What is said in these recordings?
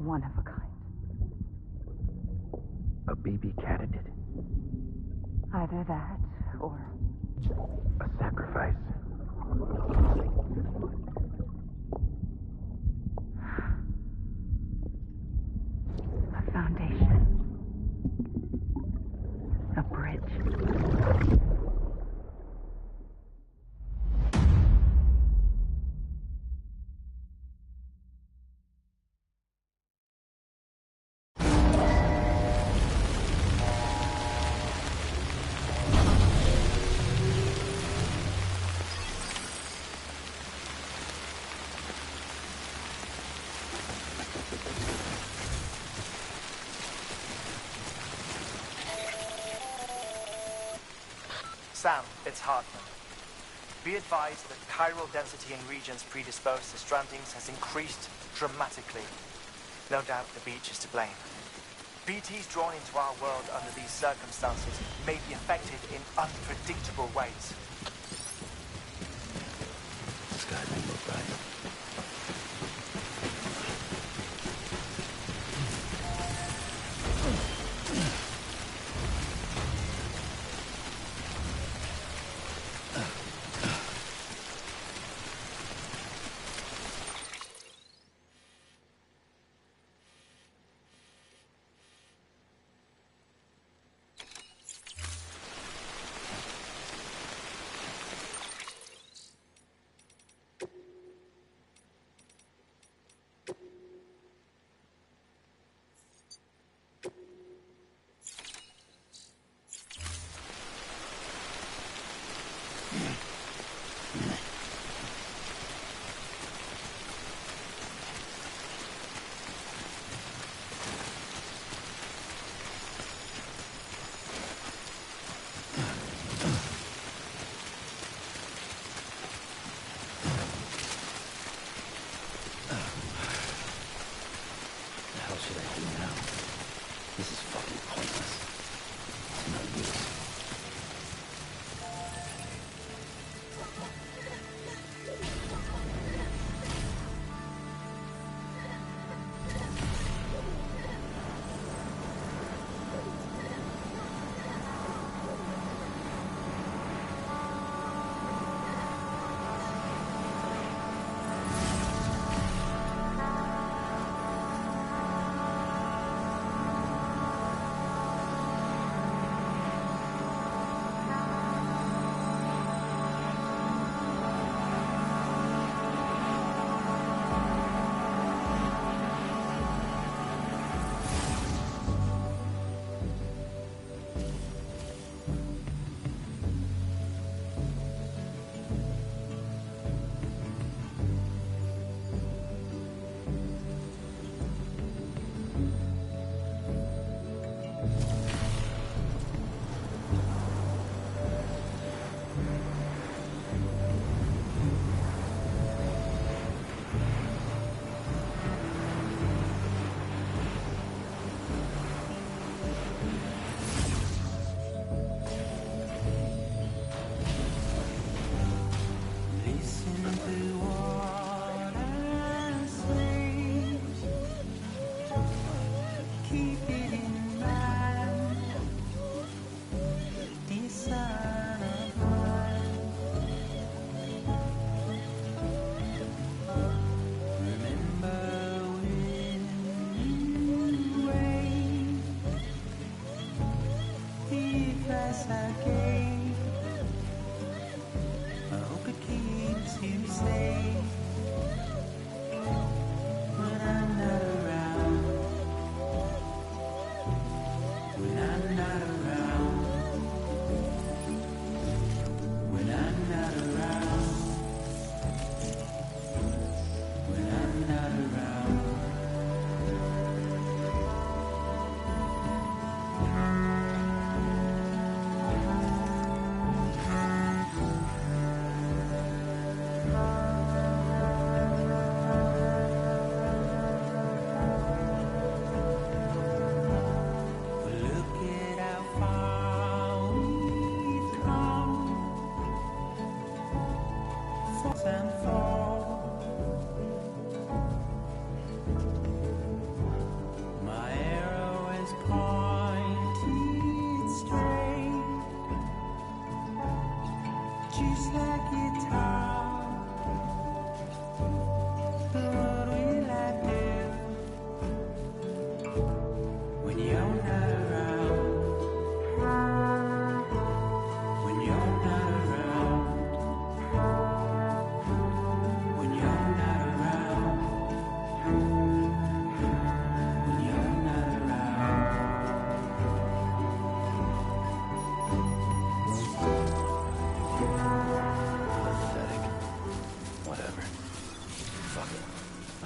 one of a kind. A baby catatid. Either that, or... a sacrifice. A foundation. A bridge. Sam, it's Hartman. Be advised that chiral density in regions predisposed to strandings has increased dramatically. No doubt the beach is to blame. BTs drawn into our world under these circumstances may be affected in unpredictable ways. This guy may look right.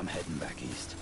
I'm heading back east.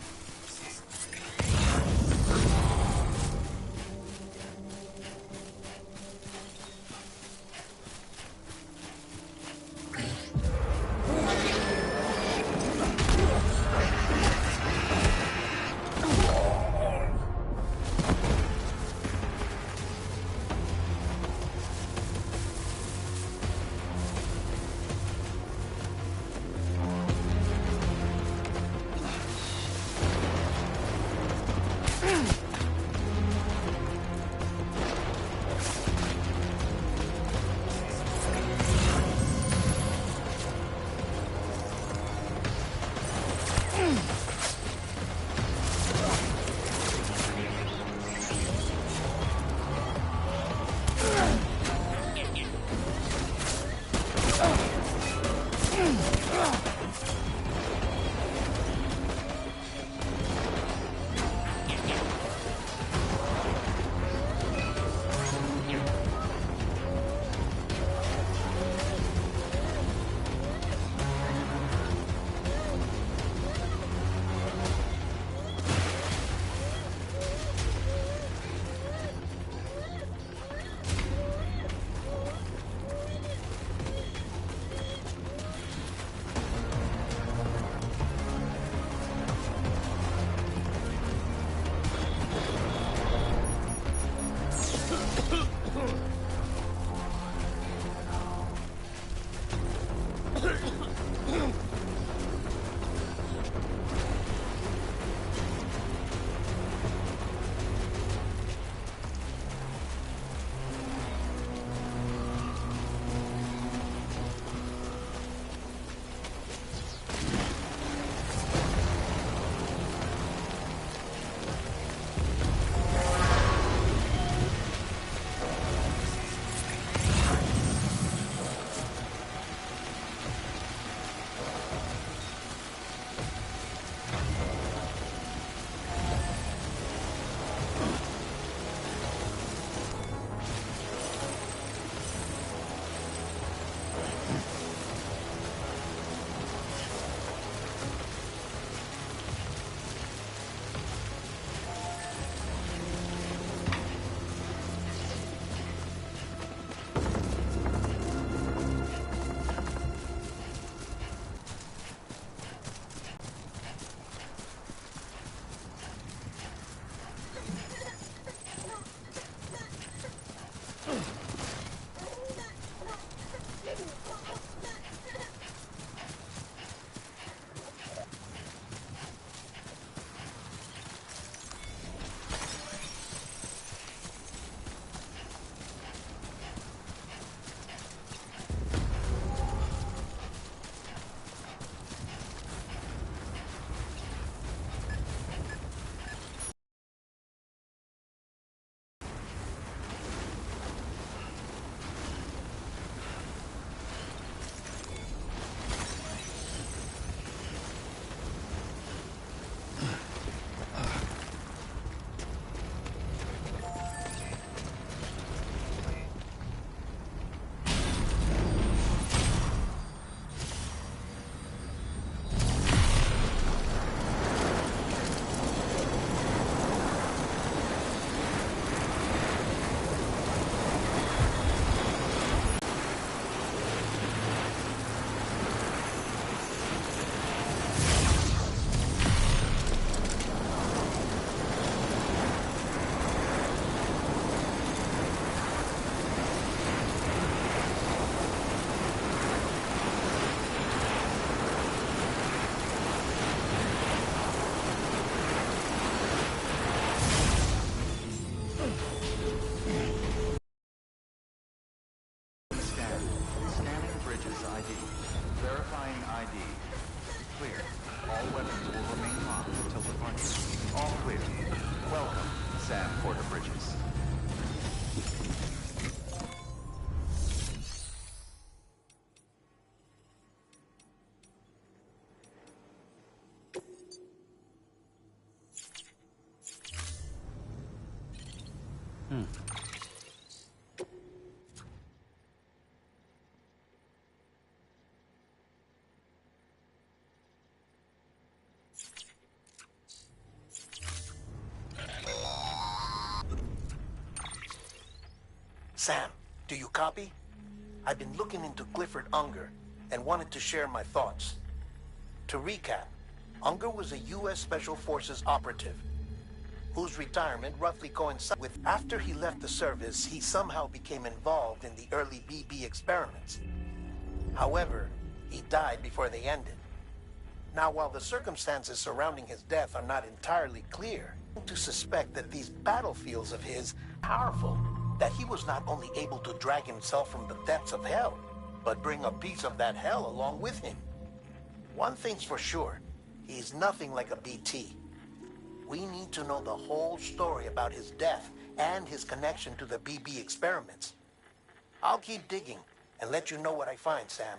Sam, do you copy? I've been looking into Clifford Unger and wanted to share my thoughts. To recap, Unger was a U.S. Special Forces operative whose retirement roughly coincided with after he left the service, he somehow became involved in the early BB experiments. However, he died before they ended. Now, while the circumstances surrounding his death are not entirely clear, to suspect that these battlefields of his are powerful, that he was not only able to drag himself from the depths of hell, but bring a piece of that hell along with him. One thing's for sure, he's nothing like a BT. We need to know the whole story about his death and his connection to the BB experiments. I'll keep digging and let you know what I find, Sam.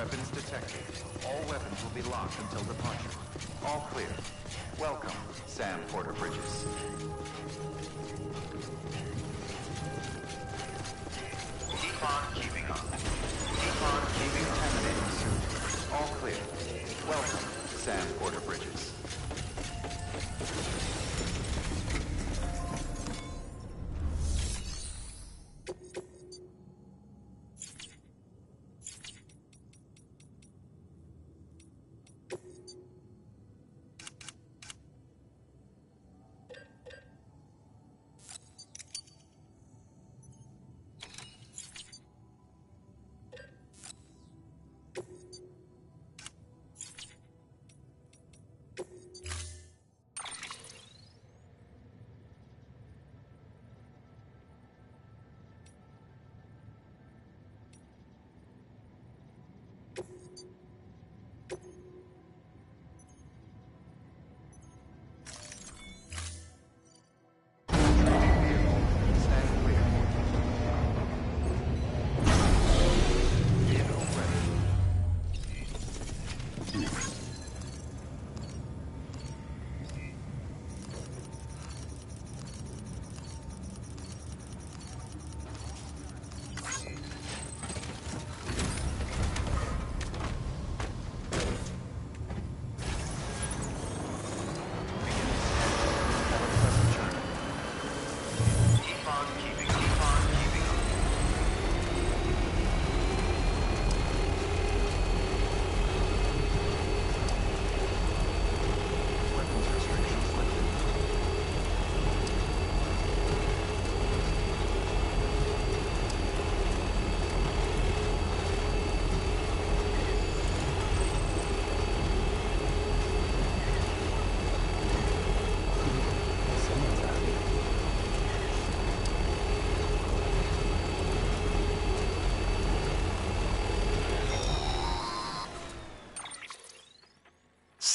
weapons detected. All weapons will be locked until departure. All clear. Welcome, Sam Porter Bridges. Keep on keeping up. Keep on keeping contaminating suit. All clear. Welcome, Sam Porter Bridges.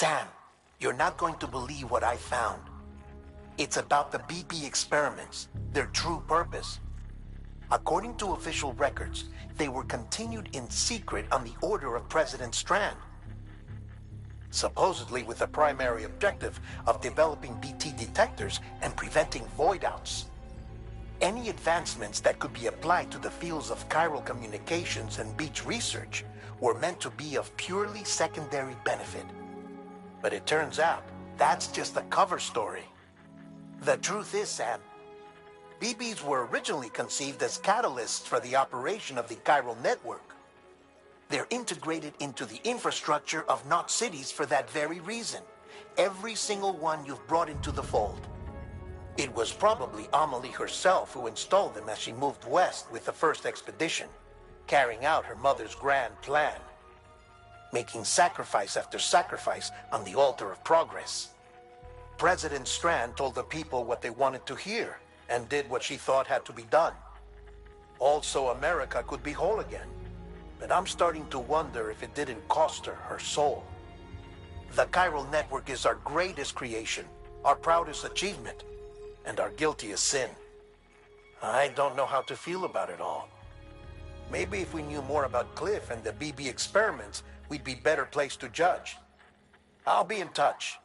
Sam, you're not going to believe what I found. It's about the BP experiments, their true purpose. According to official records, they were continued in secret on the order of President Strand. Supposedly with the primary objective of developing BT detectors and preventing void-outs. Any advancements that could be applied to the fields of chiral communications and beach research were meant to be of purely secondary benefit. But it turns out, that's just a cover story. The truth is, Sam, BBs were originally conceived as catalysts for the operation of the chiral network. They're integrated into the infrastructure of Knot cities for that very reason. Every single one you've brought into the fold. It was probably Amelie herself who installed them as she moved west with the first expedition, carrying out her mother's grand plan. Making sacrifice after sacrifice on the altar of progress. President Strand told the people what they wanted to hear, and did what she thought had to be done. Also, America could be whole again. But I'm starting to wonder if it didn't cost her her soul. The chiral network is our greatest creation, our proudest achievement, and our guiltiest sin. I don't know how to feel about it all. Maybe if we knew more about Cliff and the BB experiments, we'd be better placed to judge. I'll be in touch.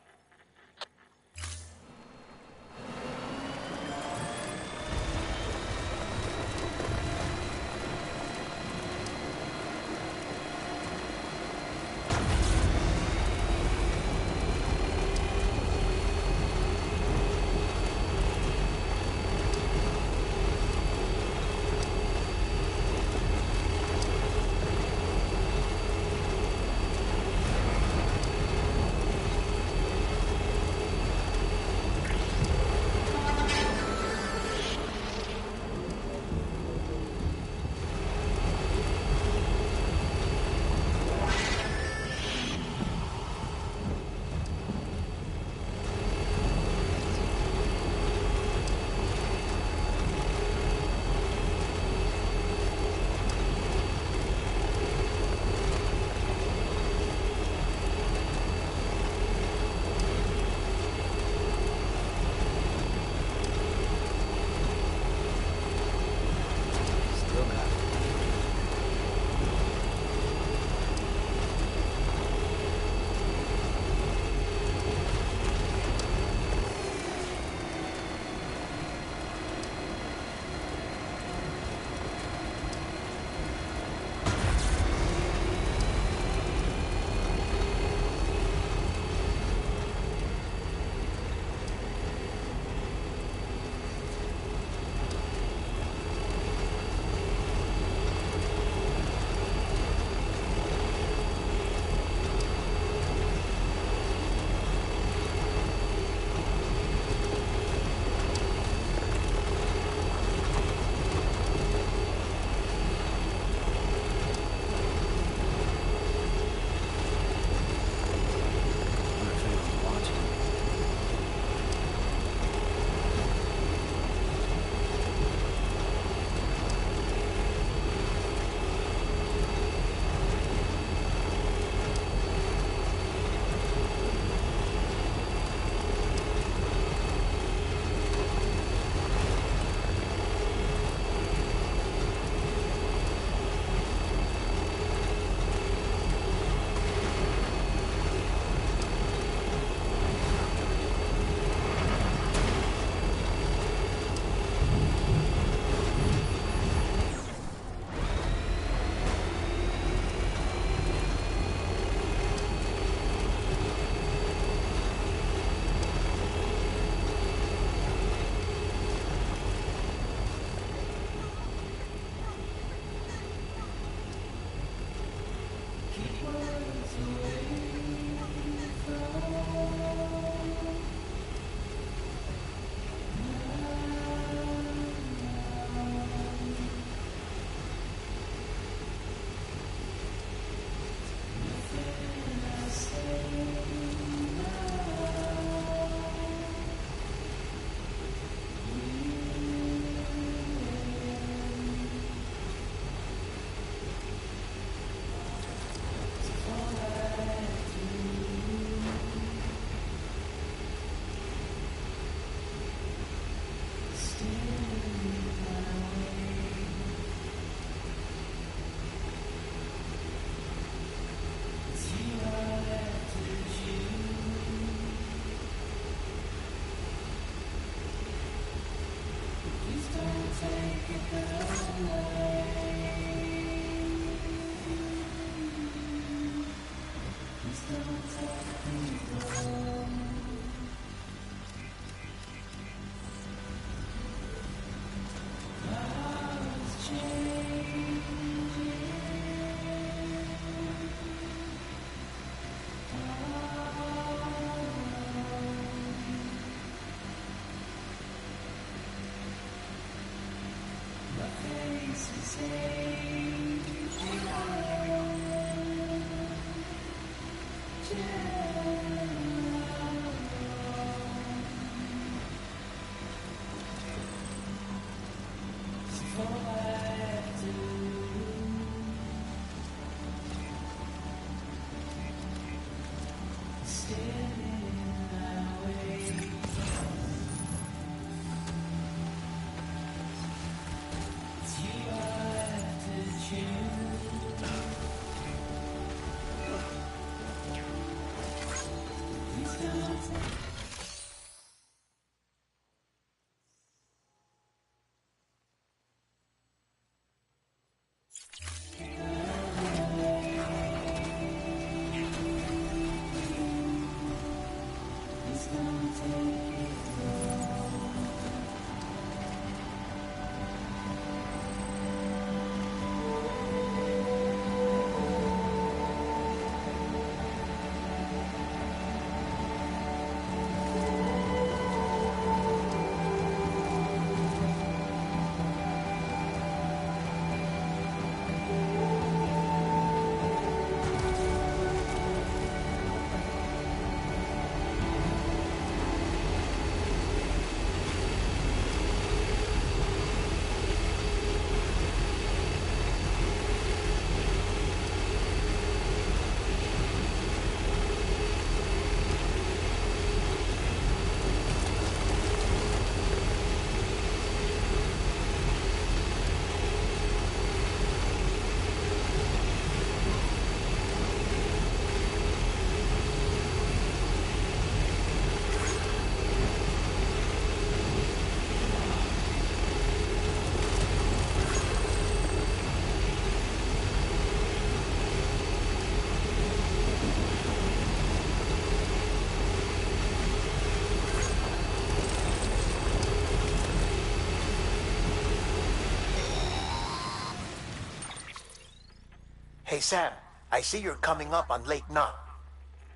Hey, Sam, I see you're coming up on Lake Knot.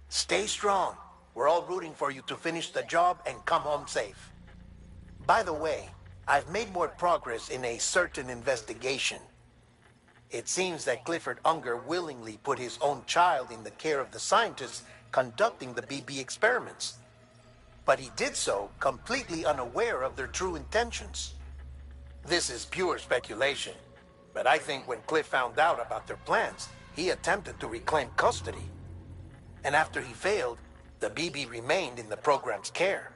Stay strong. We're all rooting for you to finish the job and come home safe. By the way, I've made more progress in a certain investigation. It seems that Clifford Unger willingly put his own child in the care of the scientists conducting the BB experiments. But he did so completely unaware of their true intentions. This is pure speculation, but I think when Cliff found out about their plans, he attempted to reclaim custody. And after he failed, the BB remained in the program's care.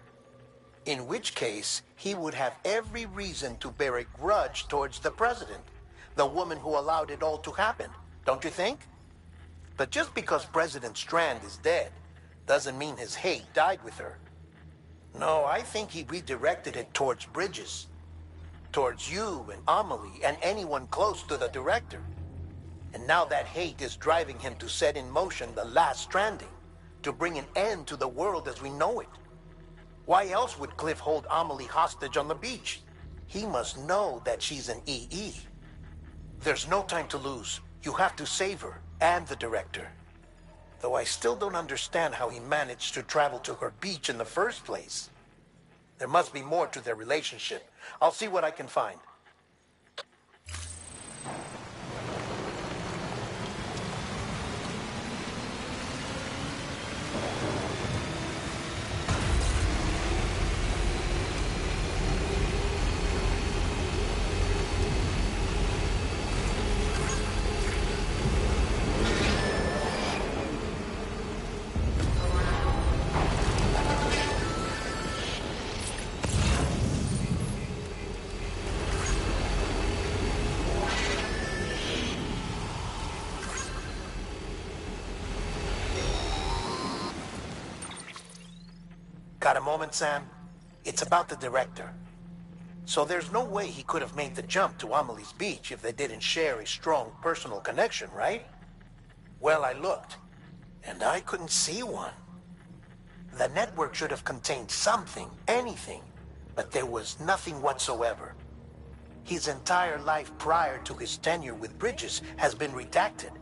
In which case, he would have every reason to bear a grudge towards the president, the woman who allowed it all to happen, don't you think? But just because President Strand is dead, doesn't mean his hate died with her. No, I think he redirected it towards Bridges. Towards you and Amelie and anyone close to the director. And now that hate is driving him to set in motion the last stranding, to bring an end to the world as we know it. Why else would Cliff hold Amelie hostage on the beach? He must know that she's an EE. There's no time to lose. You have to save her and the director. Though I still don't understand how he managed to travel to her beach in the first place. There must be more to their relationship. I'll see what I can find. Got a moment, Sam? It's about the director. So there's no way he could have made the jump to Amelie's beach if they didn't share a strong personal connection, right? Well, I looked, and I couldn't see one. The network should have contained something, anything, but there was nothing whatsoever. His entire life prior to his tenure with Bridges has been redacted.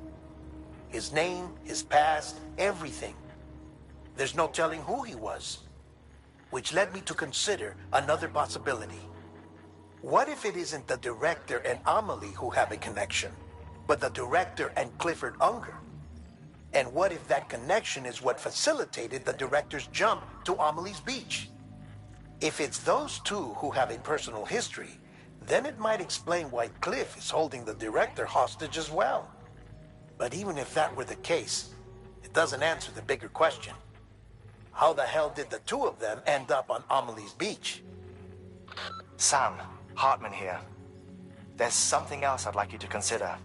His name, his past, everything. There's no telling who he was. Which led me to consider another possibility. What if it isn't the director and Amelie who have a connection, but the director and Clifford Unger? And what if that connection is what facilitated the director's jump to Amelie's beach? If it's those two who have a personal history, then it might explain why Cliff is holding the director hostage as well. But even if that were the case, it doesn't answer the bigger question. How the hell did the two of them end up on Amelie's beach? Sam, Hartman here. There's something else I'd like you to consider.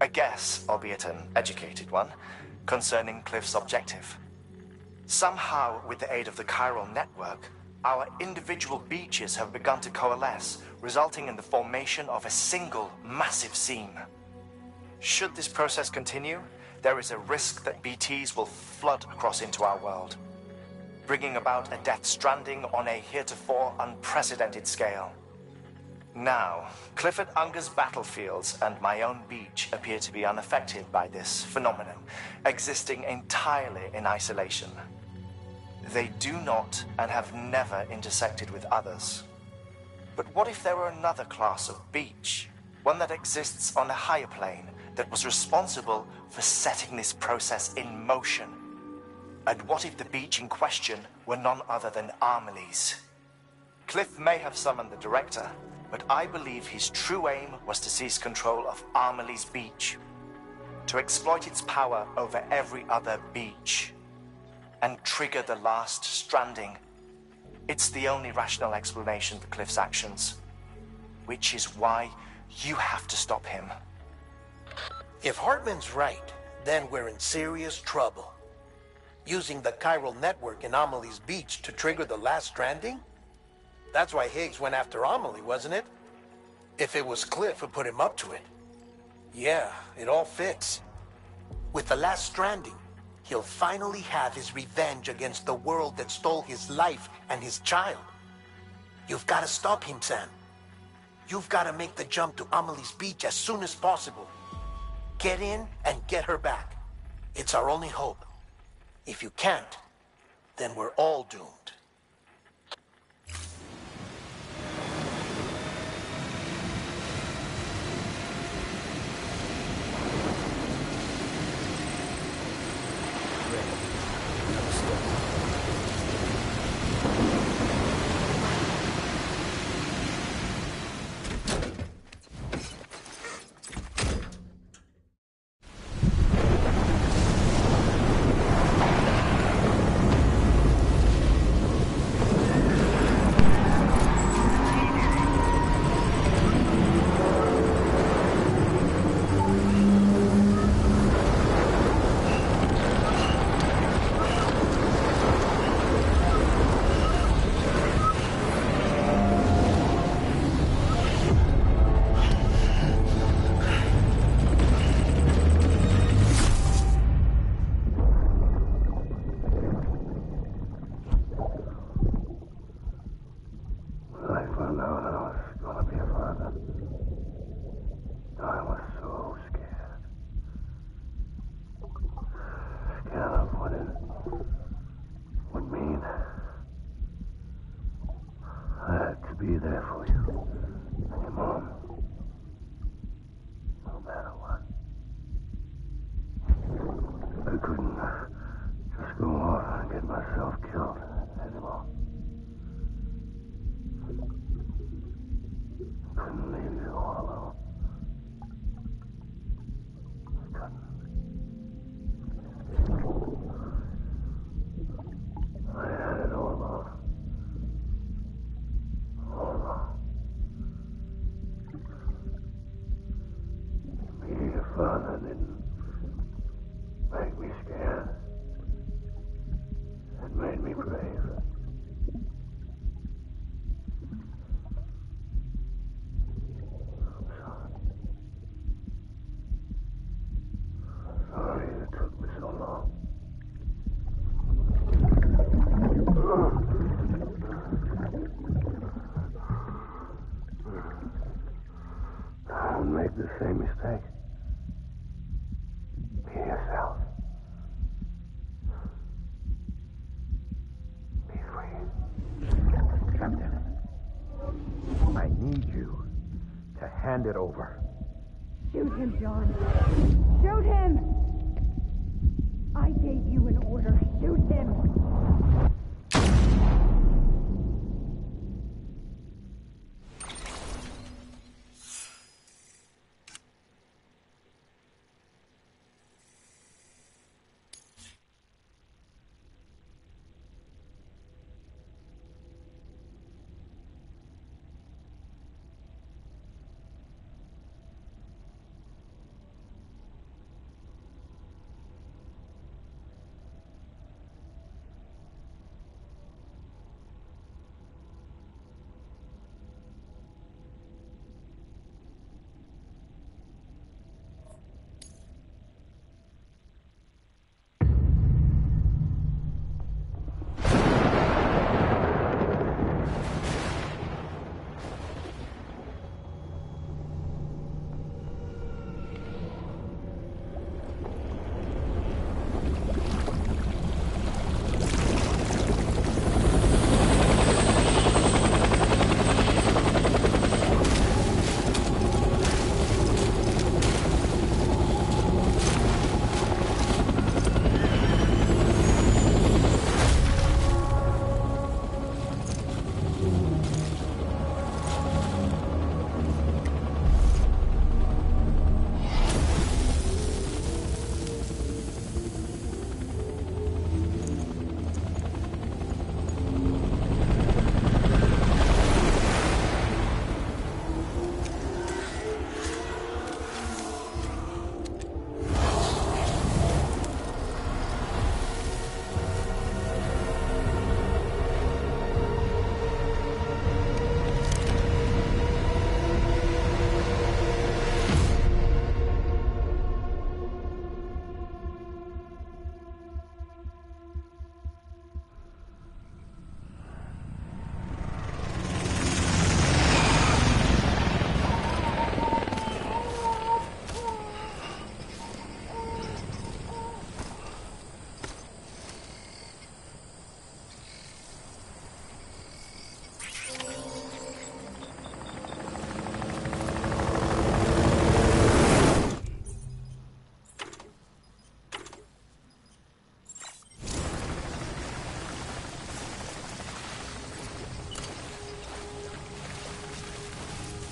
A guess, albeit an educated one, concerning Cliff's objective. Somehow, with the aid of the chiral network, our individual beaches have begun to coalesce, resulting in the formation of a single massive seam. Should this process continue, there is a risk that BTs will flood across into our world, bringing about a Death Stranding on a heretofore unprecedented scale. Now, Clifford Unger's battlefields and my own beach appear to be unaffected by this phenomenon, existing entirely in isolation. They do not and have never intersected with others. But what if there were another class of beach, one that exists on a higher plane, that was responsible for setting this process in motion? And what if the beach in question were none other than Amelie's? Cliff may have summoned the director, but I believe his true aim was to seize control of Amelie's beach, to exploit its power over every other beach, and trigger the last stranding. It's the only rational explanation for Cliff's actions, which is why you have to stop him. If Hartman's right, then we're in serious trouble. Using the chiral network in Amelie's beach to trigger the last stranding? That's why Higgs went after Amelie, wasn't it? If it was Cliff who put him up to it. Yeah, it all fits. With the last stranding, he'll finally have his revenge against the world that stole his life and his child. You've got to stop him, Sam. You've got to make the jump to Amelie's beach as soon as possible. Get in and get her back. It's our only hope. If you can't, then we're all doomed. Be there for you and your mom, no matter what. I couldn't just go off and get myself killed anymore. Couldn't leave you all alone. Couldn't. I had it all along. Being a father didn't make me scared. It made me brave. I'm sorry it took me so long. Don't make the same mistake. Be yourself. Be free. Captain, I need need you to hand it over. Shoot him, John. Shoot him! I gave you an order. Shoot him!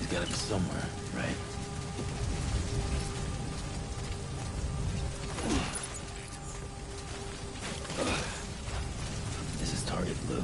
He's gotta be somewhere, right? This is target blue.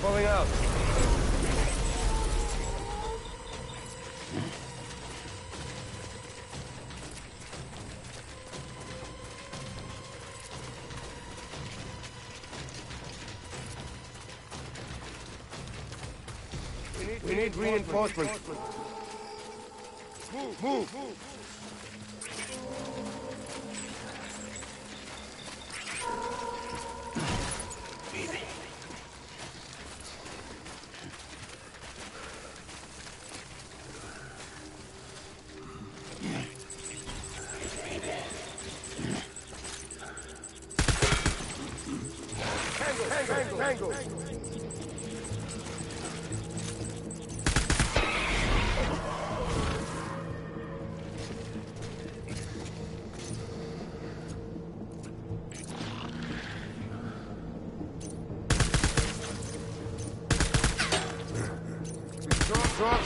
Pulling out. We need reinforcements. Move! Tango! Drop.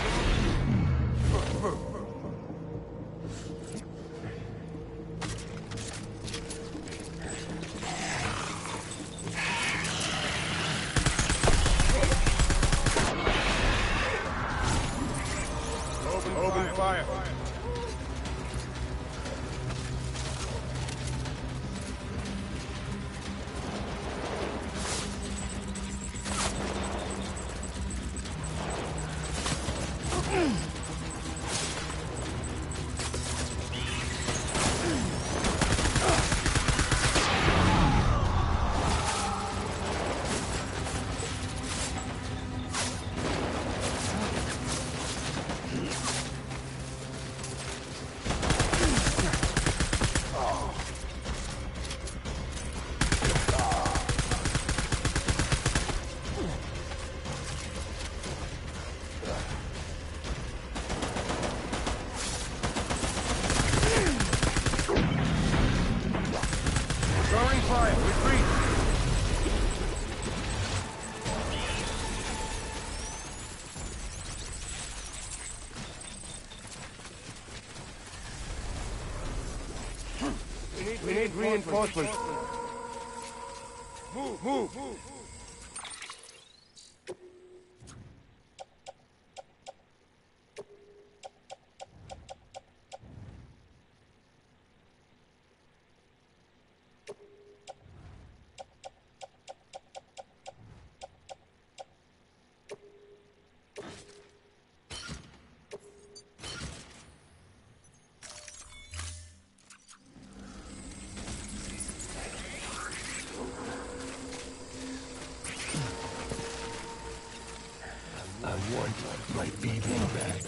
reinforcements. Move. I want my people back.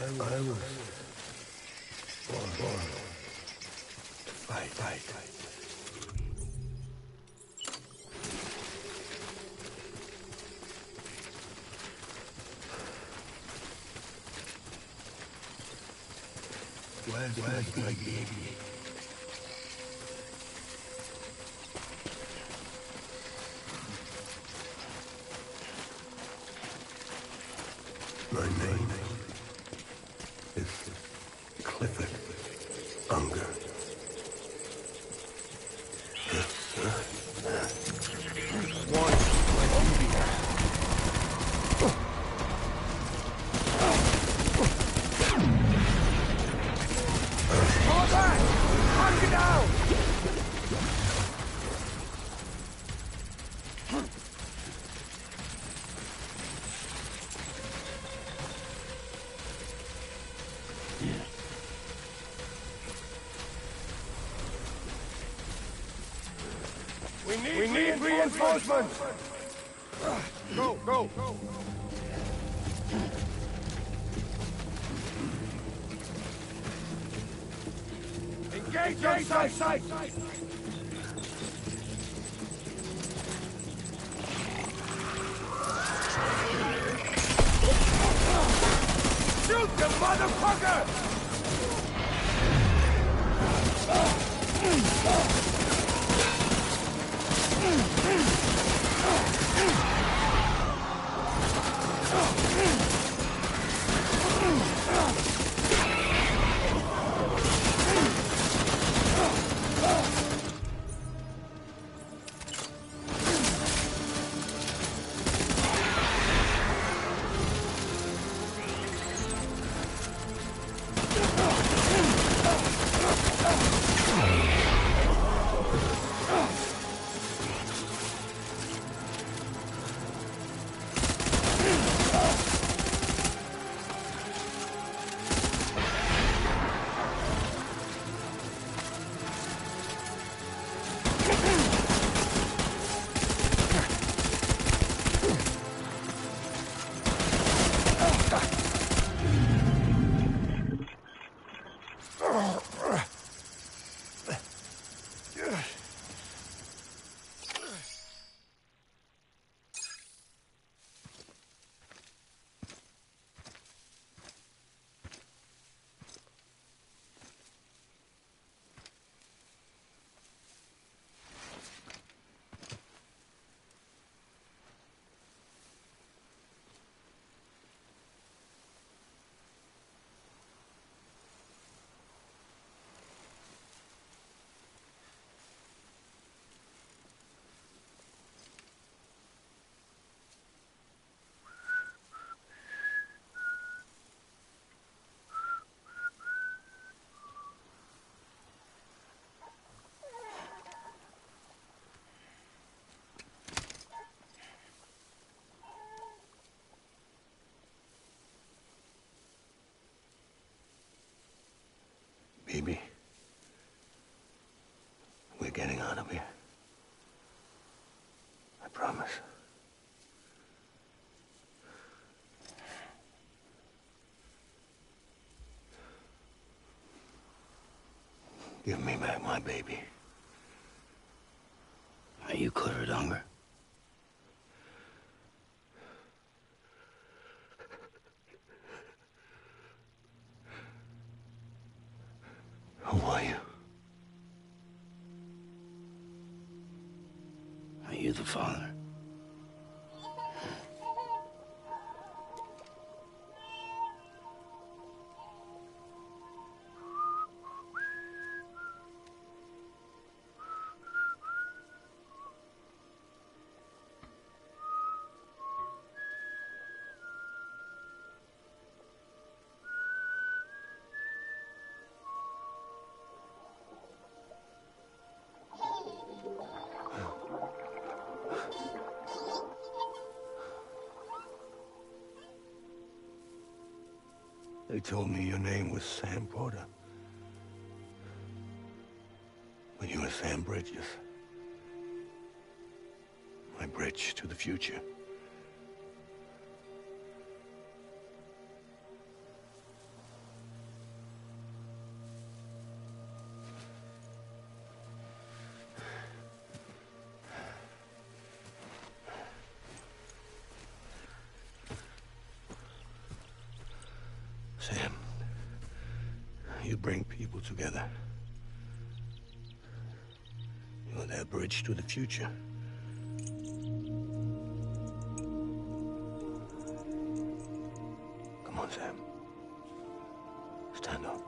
I was born to fight. Where's my baby? My name is Clifford Unger. We need reinforcements! Go! Engage on sight! Shoot the motherfucker! We're getting out of here. I promise. Give me back my baby. Are you Clifford Unger? Who are you? Are you the father? They told me your name was Sam Porter. But you were Sam Bridges. My bridge to the future. Sam, you bring people together. You're their bridge to the future. Come on, Sam. Stand up.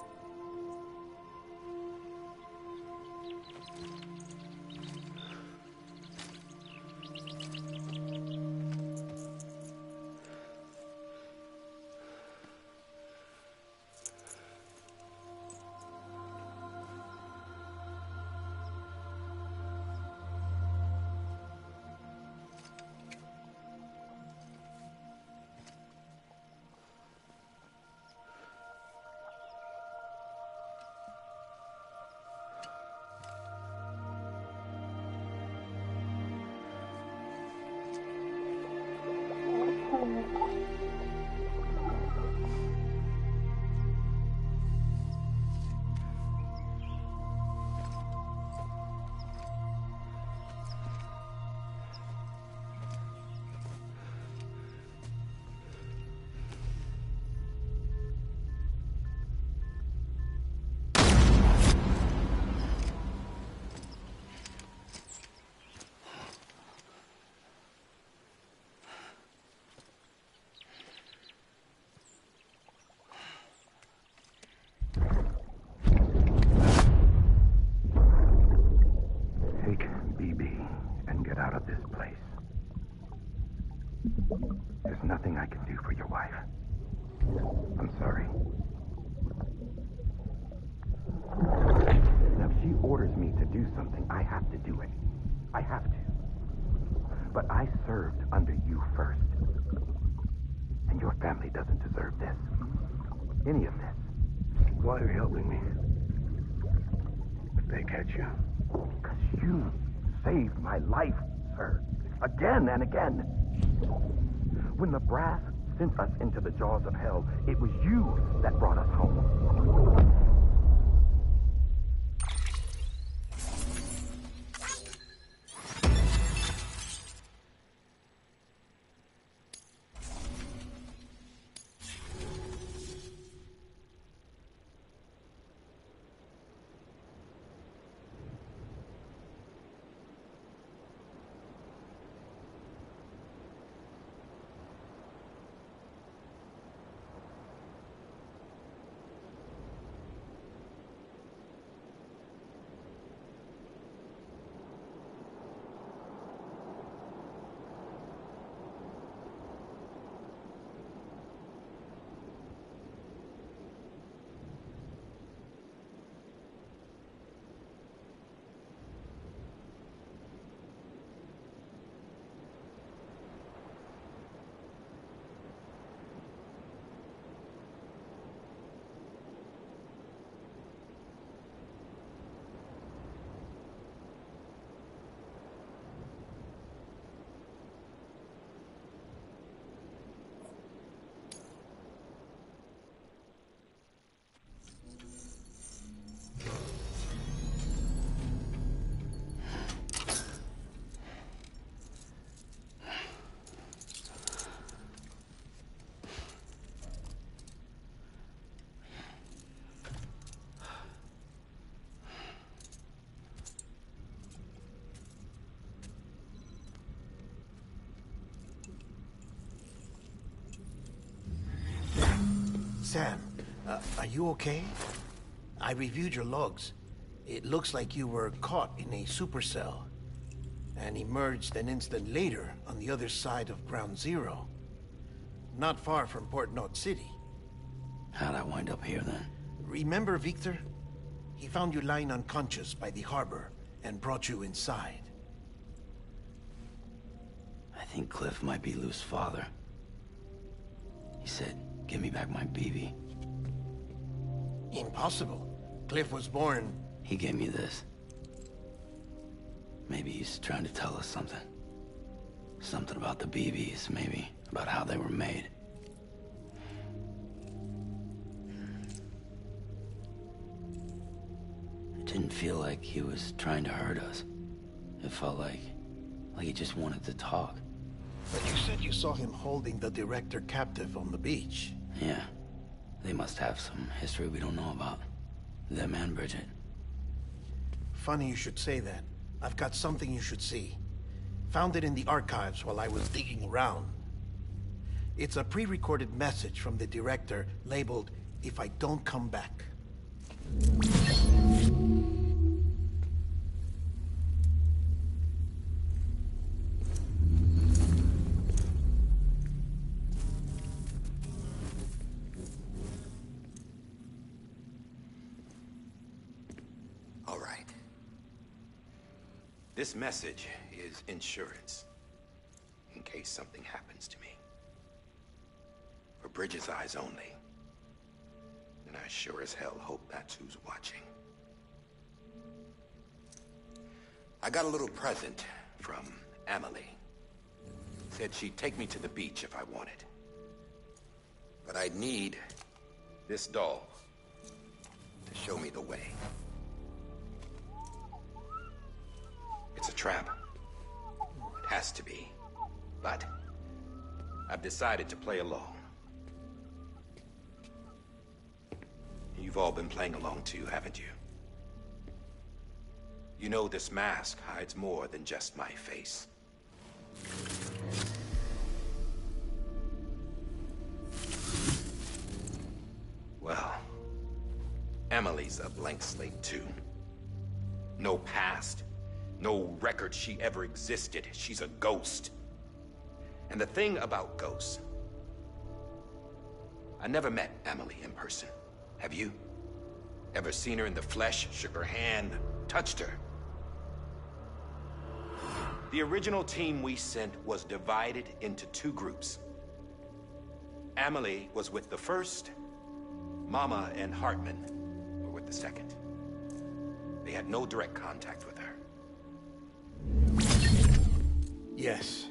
There's nothing I can do for your wife. I'm sorry. Now, if she orders me to do something, I have to do it. I have to. But I served under you first. And your family doesn't deserve this. Any of this. Why are you helping me? If they catch you. Because you saved my life, sir. Again and again. When the brass sent us into the jaws of hell, it was you that brought us home. Sam, are you okay? I reviewed your logs. It looks like you were caught in a supercell and emerged an instant later on the other side of Ground Zero. Not far from Port Knot City. How'd I wind up here then? Remember Victor? He found you lying unconscious by the harbor and brought you inside. I think Cliff might be Lou's father. He said, give me back my BB. Impossible. Cliff was born... He gave me this. Maybe he's trying to tell us something. Something about the BBs, maybe. About how they were made. It didn't feel like he was trying to hurt us. It felt like he just wanted to talk. But you said you saw him holding the director captive on the beach. Yeah. They must have some history we don't know about. Them and Bridget. Funny you should say that. I've got something you should see. Found it in the archives while I was digging around. It's a pre-recorded message from the director labeled, "If I don't come back." All right. This message is insurance, in case something happens to me. For Bridget's eyes only. And I sure as hell hope that's who's watching. I got a little present from Emily. Said she'd take me to the beach if I wanted. But I'd need this doll to show me the way. It's a trap. It has to be. But I've decided to play along. You've all been playing along too, haven't you? You know this mask hides more than just my face. Well, Emily's a blank slate too. No past. No record she ever existed. She's a ghost. And the thing about ghosts... I never met Emily in person. Have you? Ever seen her in the flesh, shook her hand, touched her? The original team we sent was divided into two groups. Emily was with the first. Mama and Hartman were with the second. They had no direct contact with her. Yes.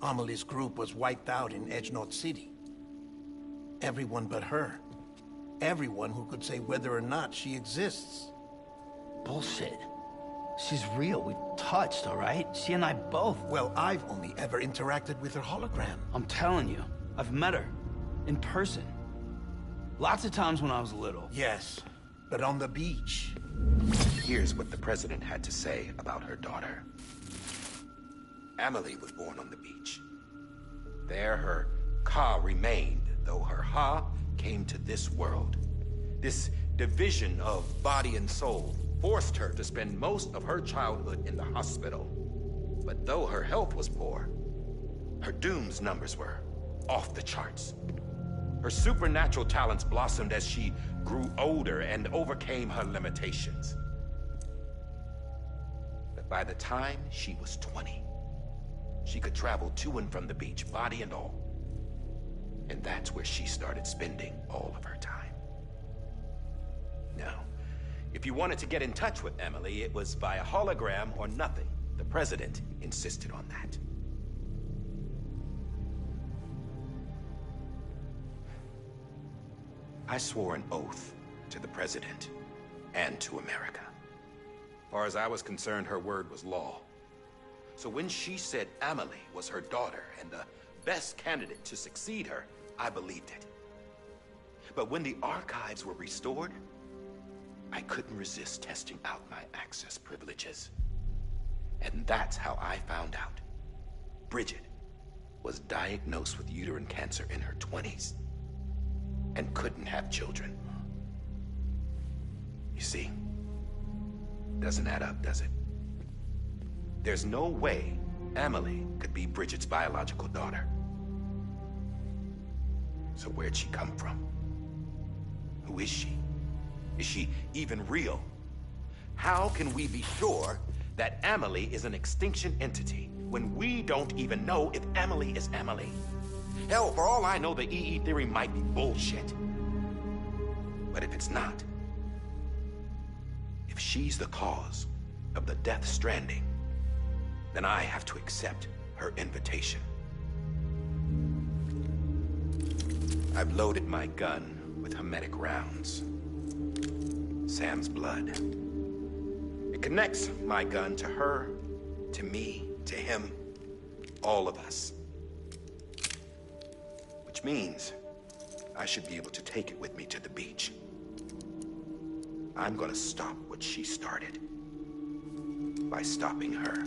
Amelie's group was wiped out in Edge Knot City. Everyone but her. Everyone who could say whether or not she exists. Bullshit. She's real. We touched, all right? She and I both. Well, I've only ever interacted with her hologram. I'm telling you, I've met her. In person. Lots of times when I was little. Yes, but on the beach. Here's what the president had to say about her daughter. Emily was born on the beach. There her Ka remained, though her Ha came to this world. This division of body and soul forced her to spend most of her childhood in the hospital. But though her health was poor, her Doom's numbers were off the charts. Her supernatural talents blossomed as she grew older and overcame her limitations. But by the time she was 20, she could travel to and from the beach, body and all. And that's where she started spending all of her time. Now, if you wanted to get in touch with Emily, it was via hologram or nothing. The president insisted on that. I swore an oath to the president and to America. As far as I was concerned, her word was law. So when she said Emily was her daughter and the best candidate to succeed her, I believed it. But when the archives were restored, I couldn't resist testing out my access privileges. And that's how I found out Bridget was diagnosed with uterine cancer in her 20s. and couldn't have children. You see, doesn't add up, does it? There's no way Amelie could be Bridget's biological daughter. So where'd she come from? Who is she? Is she even real? How can we be sure that Amelie is an extinction entity when we don't even know if Amelie is Amelie? Hell, for all I know, the EE theory might be bullshit. But if it's not, if she's the cause of the Death Stranding, then I have to accept her invitation. I've loaded my gun with hermetic rounds. Sam's blood. It connects my gun to her, to me, to him, all of us. Which means I should be able to take it with me to the beach. I'm gonna stop what she started by stopping her.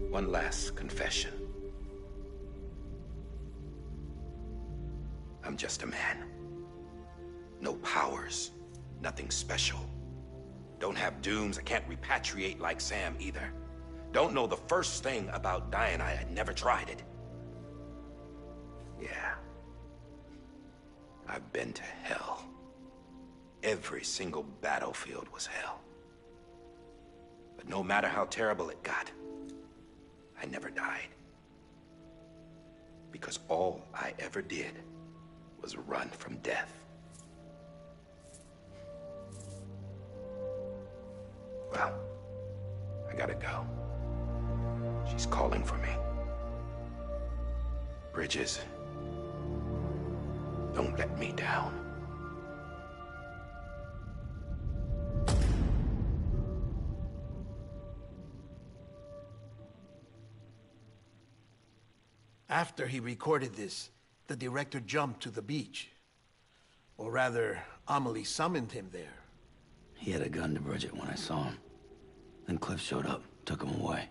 One last confession. I'm just a man. No powers, nothing special. Don't have dooms, I can't repatriate like Sam either. Don't know the first thing about dying, I had never tried it. Yeah. I've been to hell. Every single battlefield was hell. But no matter how terrible it got, I never died. Because all I ever did was run from death. Well, I gotta go. She's calling for me. Bridges, don't let me down. After he recorded this, the director jumped to the beach. Or rather, Amelie summoned him there. He had a gun to Bridget when I saw him. Then Cliff showed up, took him away.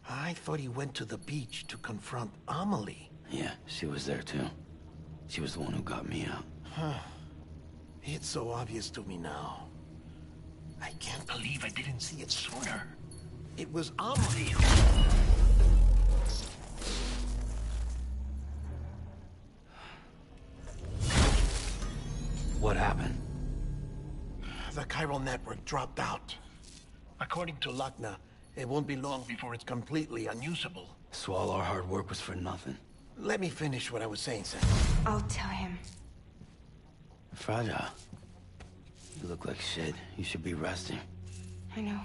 I thought he went to the beach to confront Amelie. Yeah, she was there too. She was the one who got me out. It's so obvious to me now. I can't believe I didn't see it sooner. It was Amelie who... What happened? The chiral network dropped out. According to Lakna, it won't be long before it's completely unusable. So all our hard work was for nothing. Let me finish what I was saying, Sam. I'll tell him. Fragile. You look like shit. You should be resting. I know.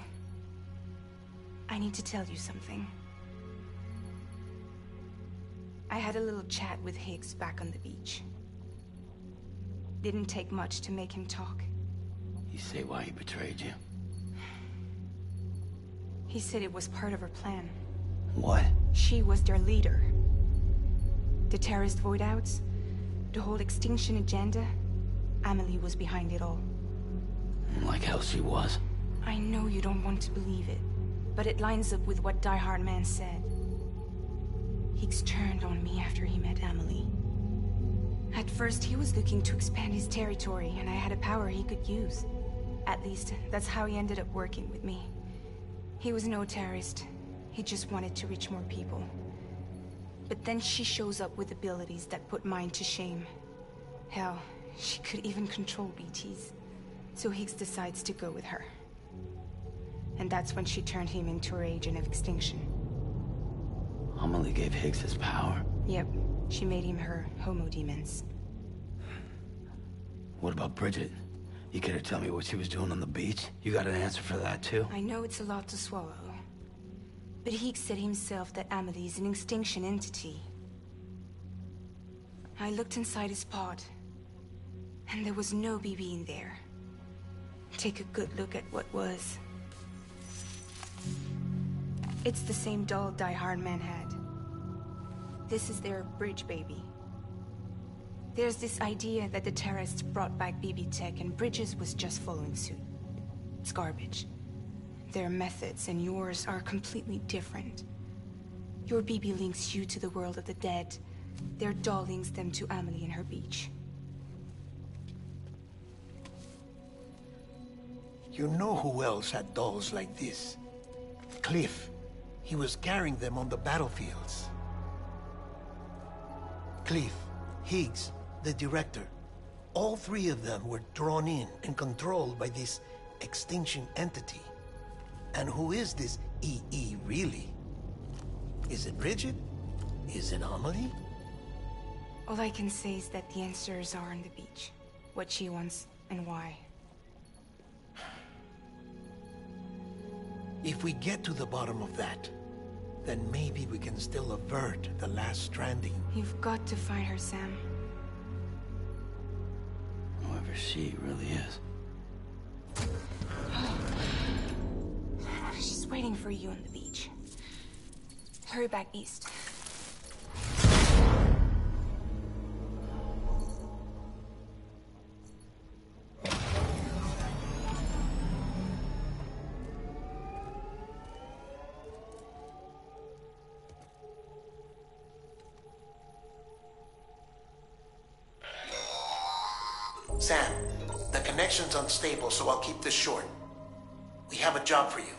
I need to tell you something. I had a little chat with Higgs back on the beach. Didn't take much to make him talk. You say why he betrayed you? He said it was part of her plan. What? She was their leader. The terrorist void-outs, the whole extinction agenda, Amelie was behind it all. Like hell she was. I know you don't want to believe it, but it lines up with what Die Hard Man said. Higgs turned on me after he met Amelie. At first, he was looking to expand his territory, and I had a power he could use. At least, that's how he ended up working with me. He was no terrorist. He just wanted to reach more people. But then she shows up with abilities that put mine to shame. Hell, she could even control BTs. So Higgs decides to go with her. And that's when she turned him into her agent of extinction. Amelie gave Higgs his power. Yep, she made him her homo demons. What about Bridget? You care to tell me what she was doing on the beach? You got an answer for that too? I know it's a lot to swallow. But Higgs said himself that Amelie is an extinction entity. I looked inside his pod, and there was no BB in there. Take a good look at what was. It's the same doll Die Hard Man had. This is their bridge baby. There's this idea that the terrorists brought back BB tech and Bridges was just following suit. It's garbage. Their methods and yours are completely different. Your BB links you to the world of the dead, Their doll links them to Amelie and her beach. You know who else had dolls like this? Cliff. He was carrying them on the battlefields. Cliff, Higgs, the director. All three of them were drawn in and controlled by this extinction entity. And who is this EE really? Is it Bridget? Is it Amelie? All I can say is that the answers are on the beach. What she wants and why. If we get to the bottom of that, then maybe we can still avert the last stranding. You've got to find her, Sam. Whoever she really is. She's waiting for you on the beach. Hurry back east. Sam, the connection's unstable, so I'll keep this short. We have a job for you.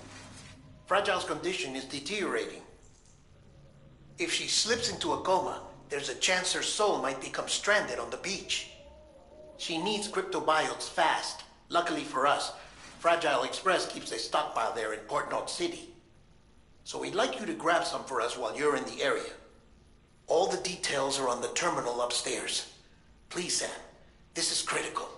Fragile's condition is deteriorating. If she slips into a coma, there's a chance her soul might become stranded on the beach. She needs cryptobiotes fast. Luckily for us, Fragile Express keeps a stockpile there in Port North City. So we'd like you to grab some for us while you're in the area. All the details are on the terminal upstairs. Please, Sam. This is critical.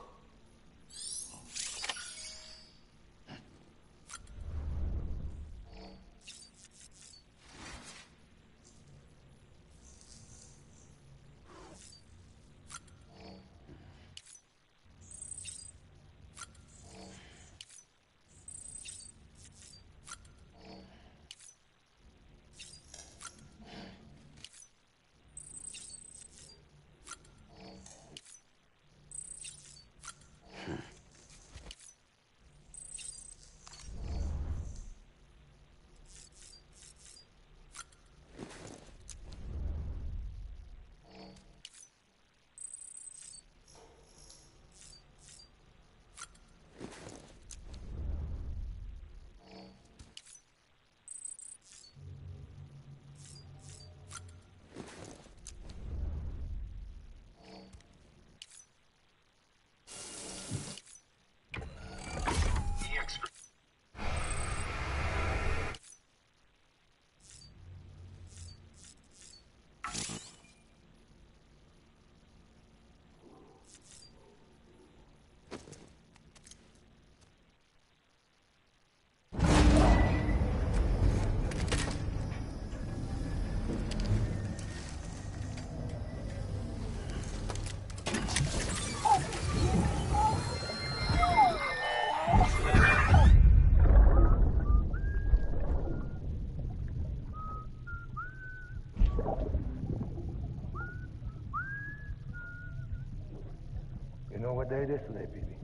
You know what day it is today, baby?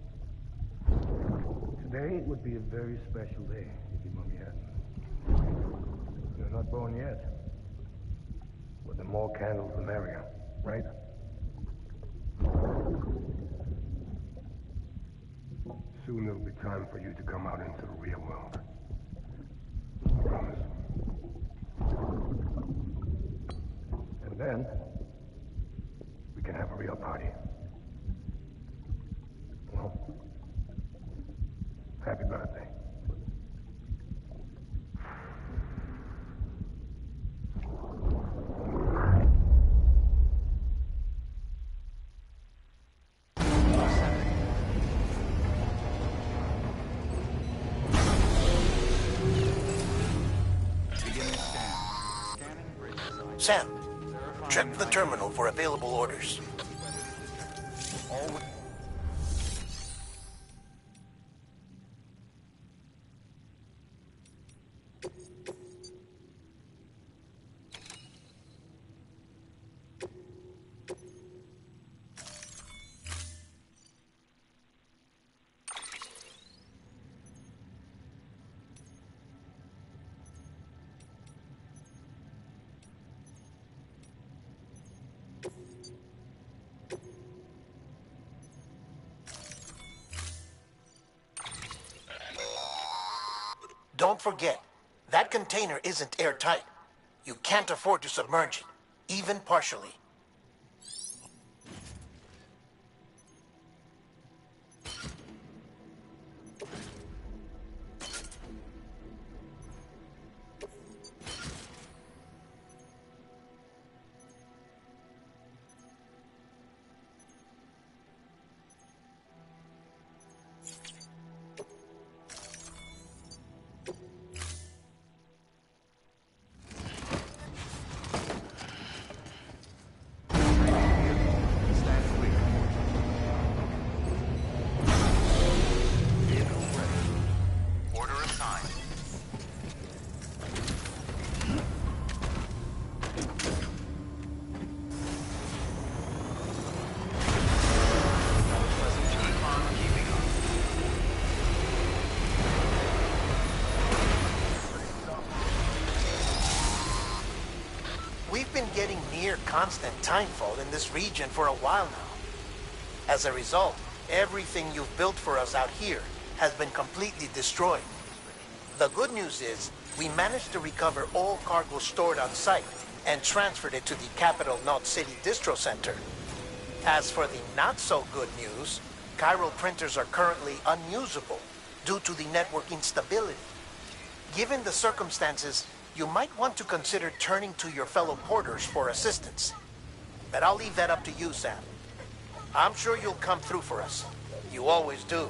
Today would be a very special day if your mommy hadn't. You're not born yet. But the more candles, the merrier, right? Soon it'll be time for you to come out into the real world. I promise. And then, we can have a real party. Well, happy birthday. Sam, check the terminal for available orders. Don't forget, that container isn't airtight. You can't afford to submerge it, even partially. Stand clear. Vehicle ready. Order assigned. Pleasant keep on keeping up. We've been getting near constant timefall in this region for a while now. As a result, everything you've built for us out here has been completely destroyed. The good news is, we managed to recover all cargo stored on site and transferred it to the Capital Knot City Distro Center. As for the not-so-good news, chiral printers are currently unusable due to the network instability. Given the circumstances, you might want to consider turning to your fellow porters for assistance. But I'll leave that up to you, Sam. I'm sure you'll come through for us. You always do.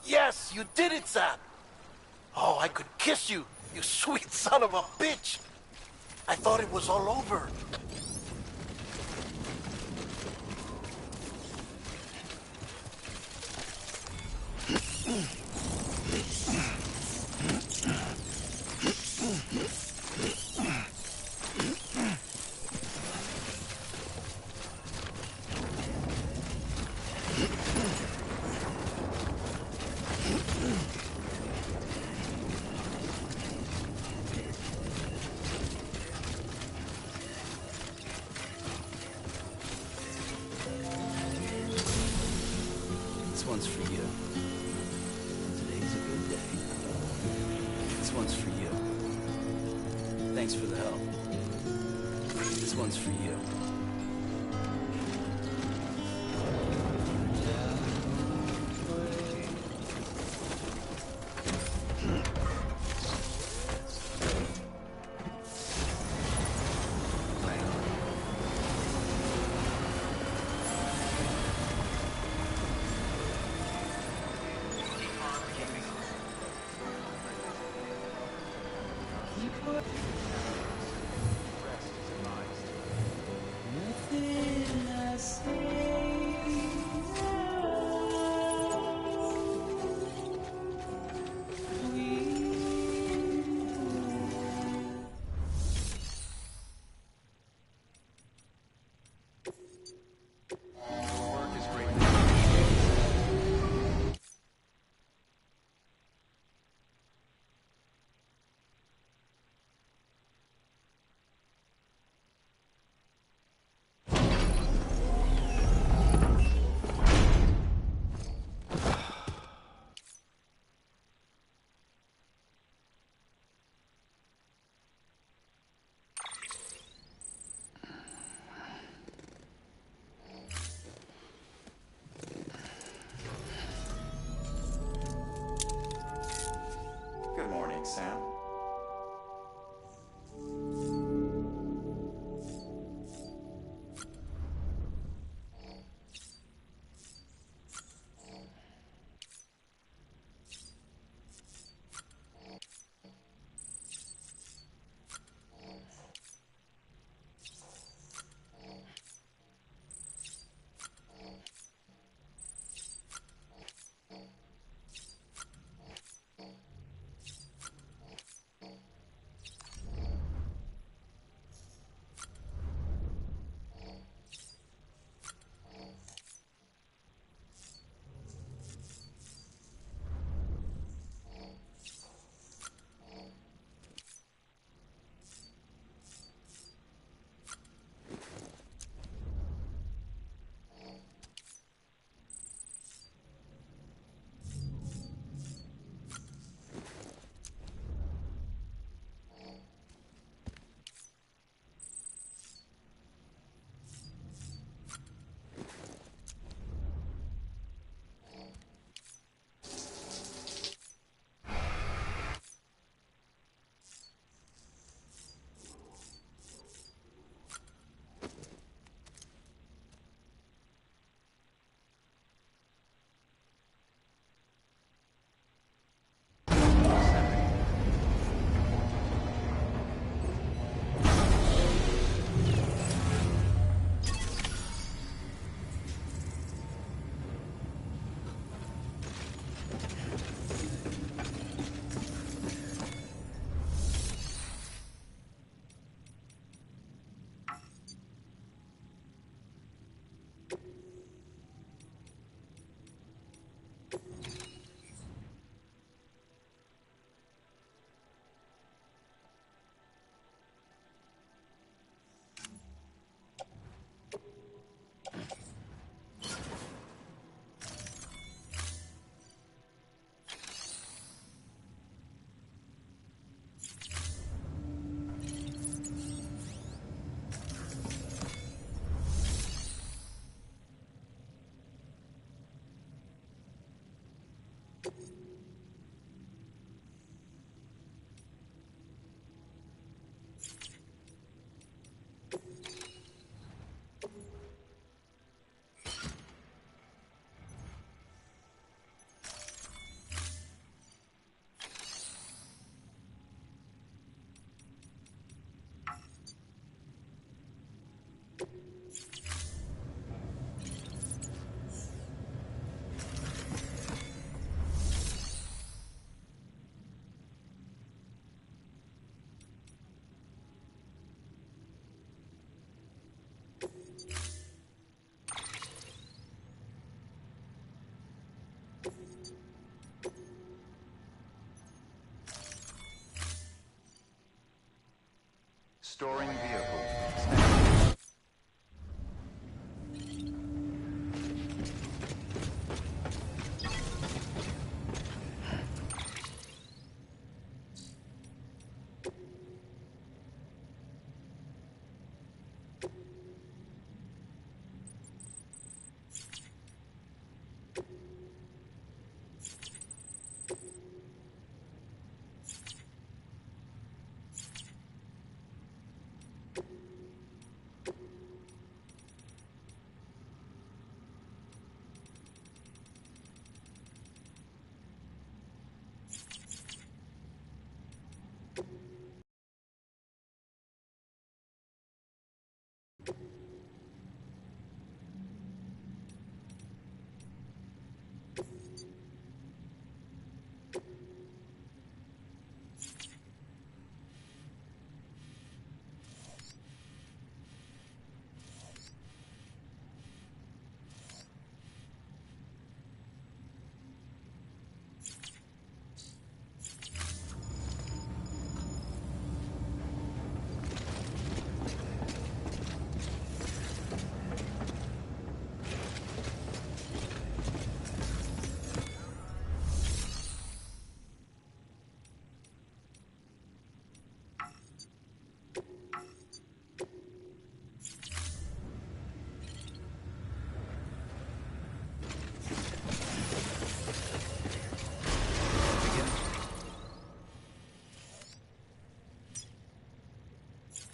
Yes, you did it, Sam! Oh, I could kiss you, you sweet son of a bitch! I thought it was all over. This one's for you. Today's a good day. This one's for you. Thanks for the help. This one's for you. Storing vehicle.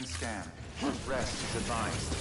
Stand. Scan. Rest is advised.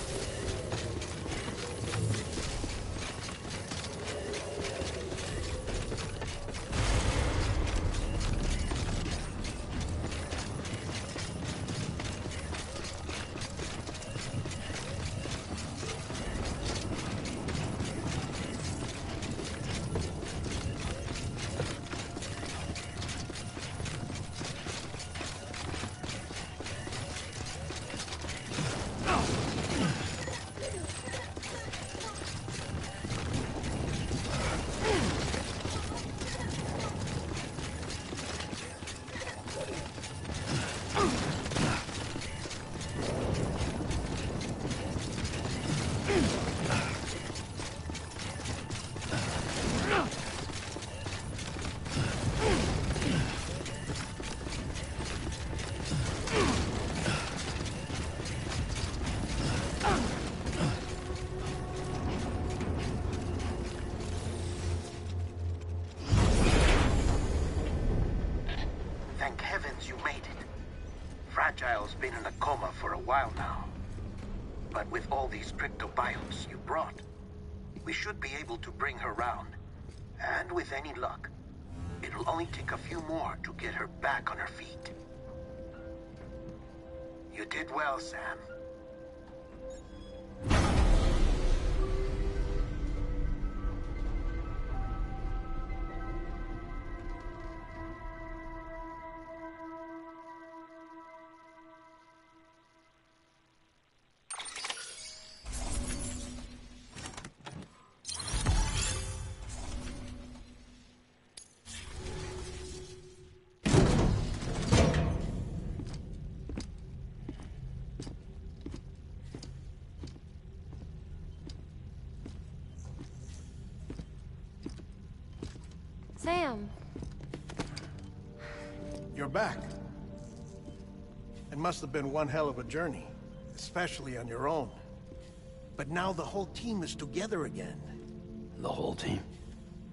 Thank heavens you made it. Fragile's been in a coma for a while now. But with all these cryptobiotes you brought, we should be able to bring her round. And with any luck, it'll only take a few more to get her back on her feet. You did well, Sam. Sam. You're back. It must have been one hell of a journey, especially on your own. But now the whole team is together again. The whole team?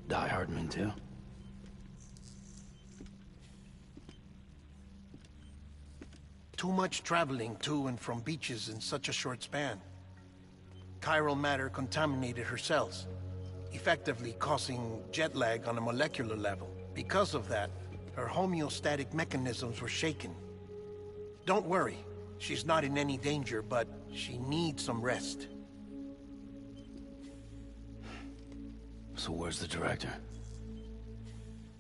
Die Hardman too? Too much traveling to and from beaches in such a short span. Chiral matter contaminated her cells, effectively causing jet lag on a molecular level. Because of that, her homeostatic mechanisms were shaken. Don't worry, she's not in any danger, but she needs some rest. So where's the director?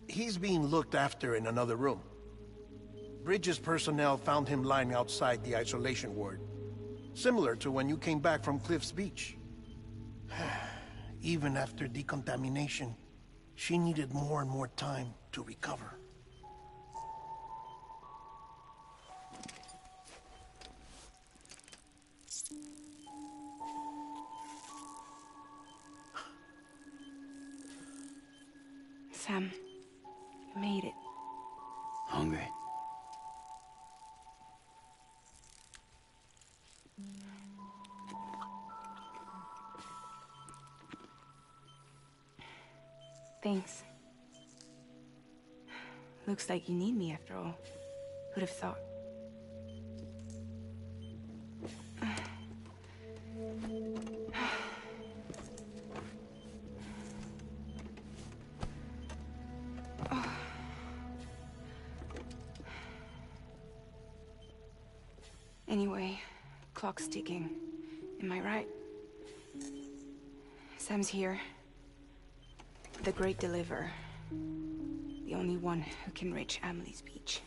He's being looked after in another room. Bridges personnel found him lying outside the isolation ward. Similar to when you came back from Cliff's Beach. Even after decontamination, she needed more and more time to recover. Sam, you made it. Hungry? Thanks. Looks like you need me after all. Who'd have thought? Anyway, clock's ticking. Am I right? Sam's here. The Great Deliverer. The only one who can reach Amelie's beach.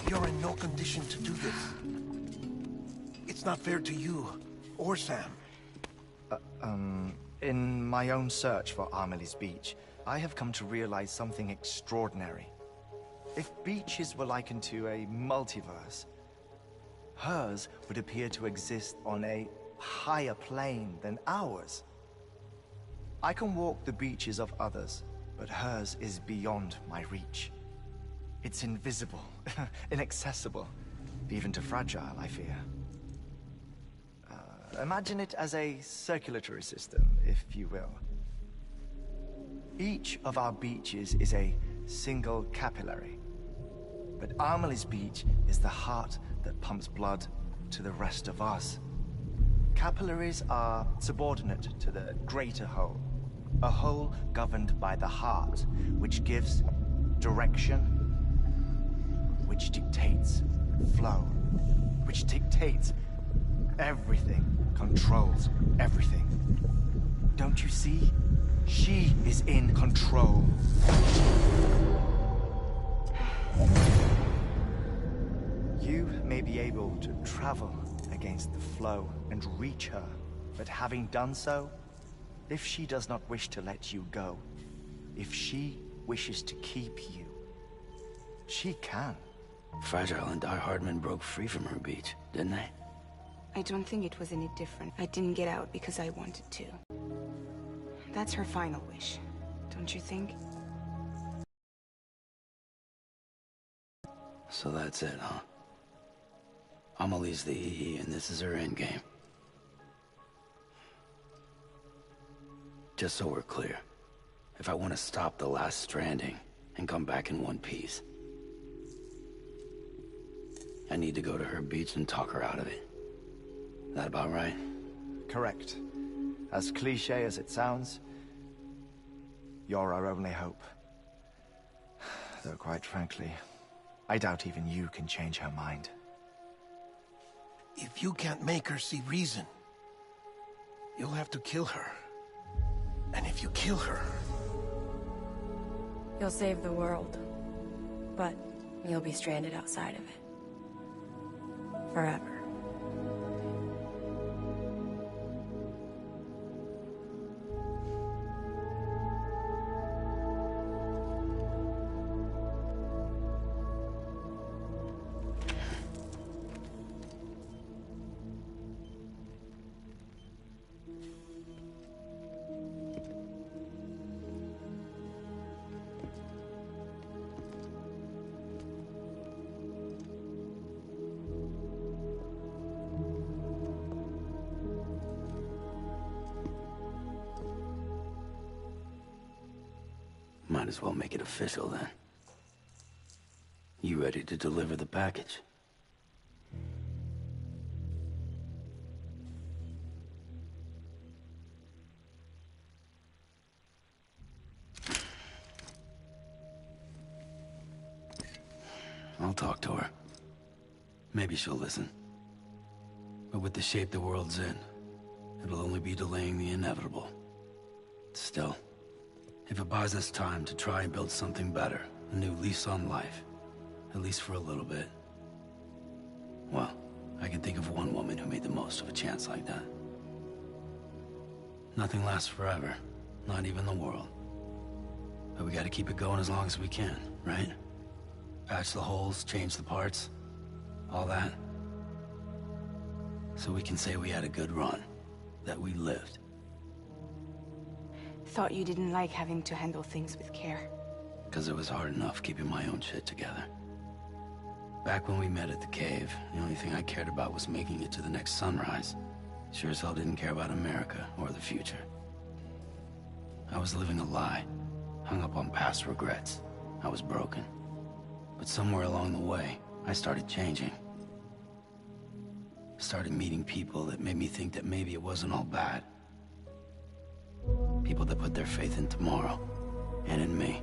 You're in no condition to do this. It's not fair to you, or Sam. In my own search for Amelie's beach, I have come to realize something extraordinary. If beaches were likened to a multiverse, hers would appear to exist on a higher plane than ours. I can walk the beaches of others, but hers is beyond my reach. It's invisible, inaccessible, even to fragile, I fear. Imagine it as a circulatory system, if you will. Each of our beaches is a single capillary. But Amelie's beach is the heart that pumps blood to the rest of us. Capillaries are subordinate to the greater whole. A whole governed by the heart, which gives direction, which dictates flow, which dictates everything, controls everything. Don't you see? She is in control. You may be able to travel against the flow and reach her, but having done so, if she does not wish to let you go, if she wishes to keep you, she can. Fragile and Die Hardman broke free from her beach, didn't they? I don't think it was any different. I didn't get out because I wanted to. That's her final wish, don't you think? So that's it, huh? Amelie's the EE, and this is her endgame. Just so we're clear, if I want to stop the last stranding and come back in one piece, I need to go to her beach and talk her out of it. That about right? Correct. As cliche as it sounds, you're our only hope. Though quite frankly, I doubt even you can change her mind. If you can't make her see reason, you'll have to kill her. And if you kill her... You'll save the world, but you'll be stranded outside of it. Forever. Might as well make it official then. You ready to deliver the package? I'll talk to her. Maybe she'll listen. But with the shape the world's in, it'll only be delaying the inevitable. Still, if it buys us time to try and build something better, a new lease on life, at least for a little bit, well, I can think of one woman who made the most of a chance like that. Nothing lasts forever, not even the world. But we gotta keep it going as long as we can, right? Patch the holes, change the parts, all that. So we can say we had a good run, that we lived. Thought you didn't like having to handle things with care. Because it was hard enough keeping my own shit together. Back when we met at the cave, the only thing I cared about was making it to the next sunrise. Sure as hell didn't care about America or the future. I was living a lie, hung up on past regrets. I was broken. But somewhere along the way, I started changing. Started meeting people that made me think that maybe it wasn't all bad. People that put their faith in tomorrow, and in me.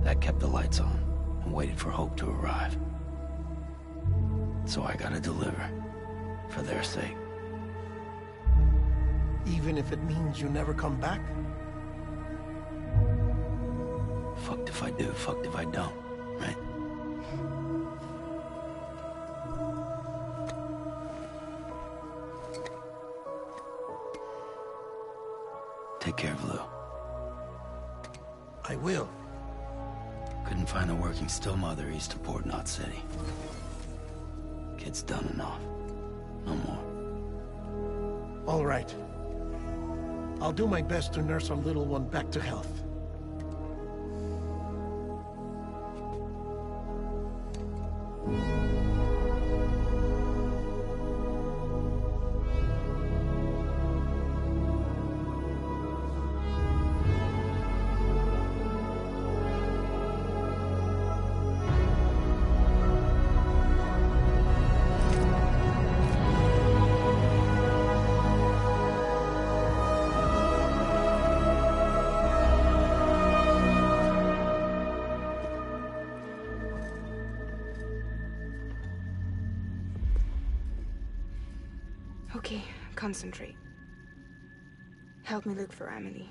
That kept the lights on, and waited for hope to arrive. So I gotta deliver, for their sake. Even if it means you never come back? Fucked if I do, fucked if I don't, right? Take care of Lou. I will. Couldn't find a working still mother east of Port Knot City. Kid's done enough. No more. All right. I'll do my best to nurse our little one back to health. Okay, concentrate. Help me look for Emily.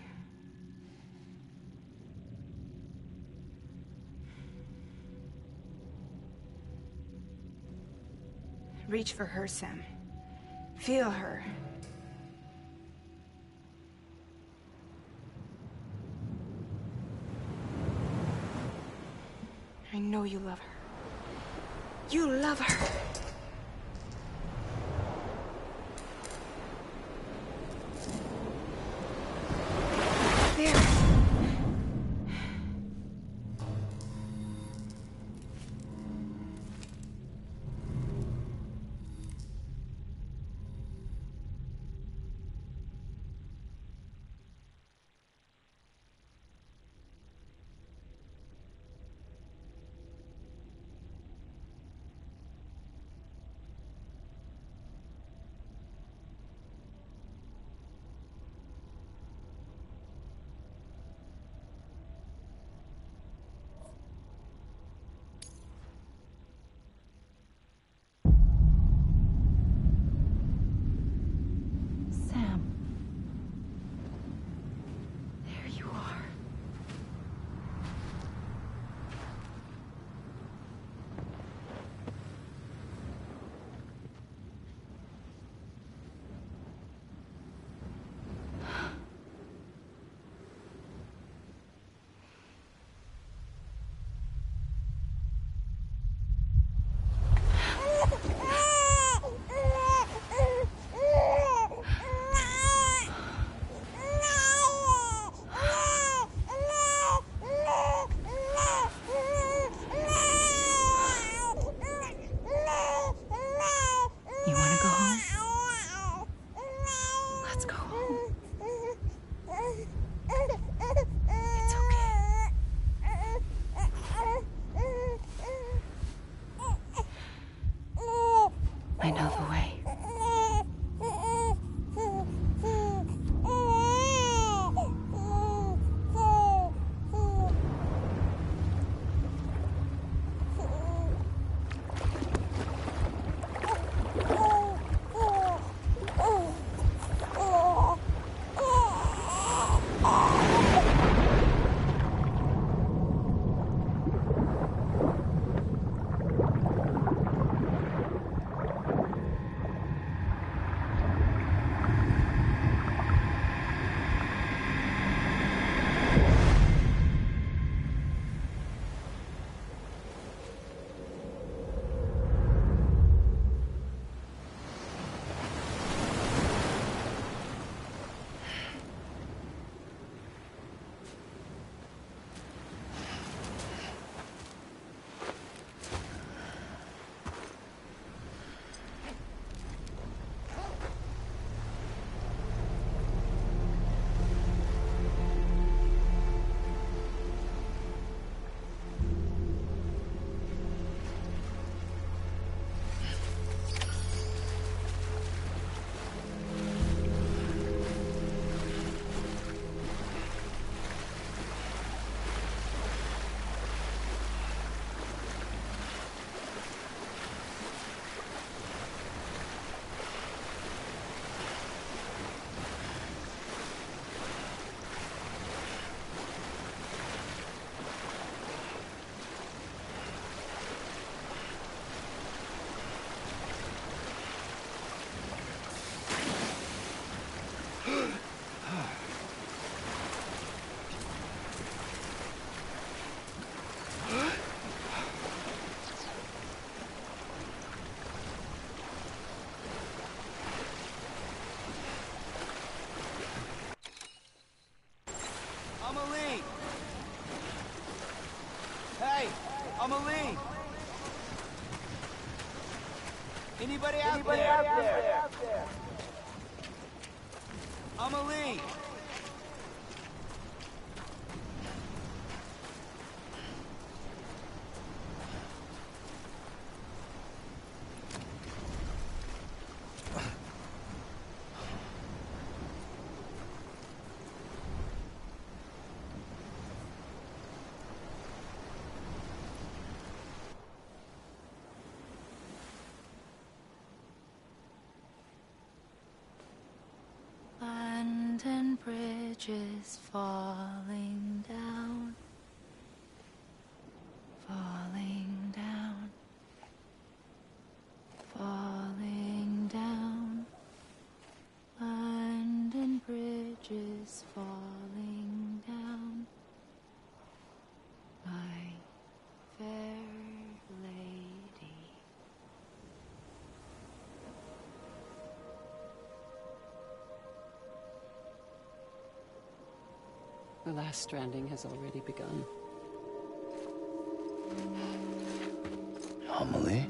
Reach for her, Sam. Feel her. I know you love her. You love her! There. I know the way. Amelie! London Bridge is falling down, falling down, falling down. London Bridge is falling down, my fair lady. The last stranding has already begun. Amelie?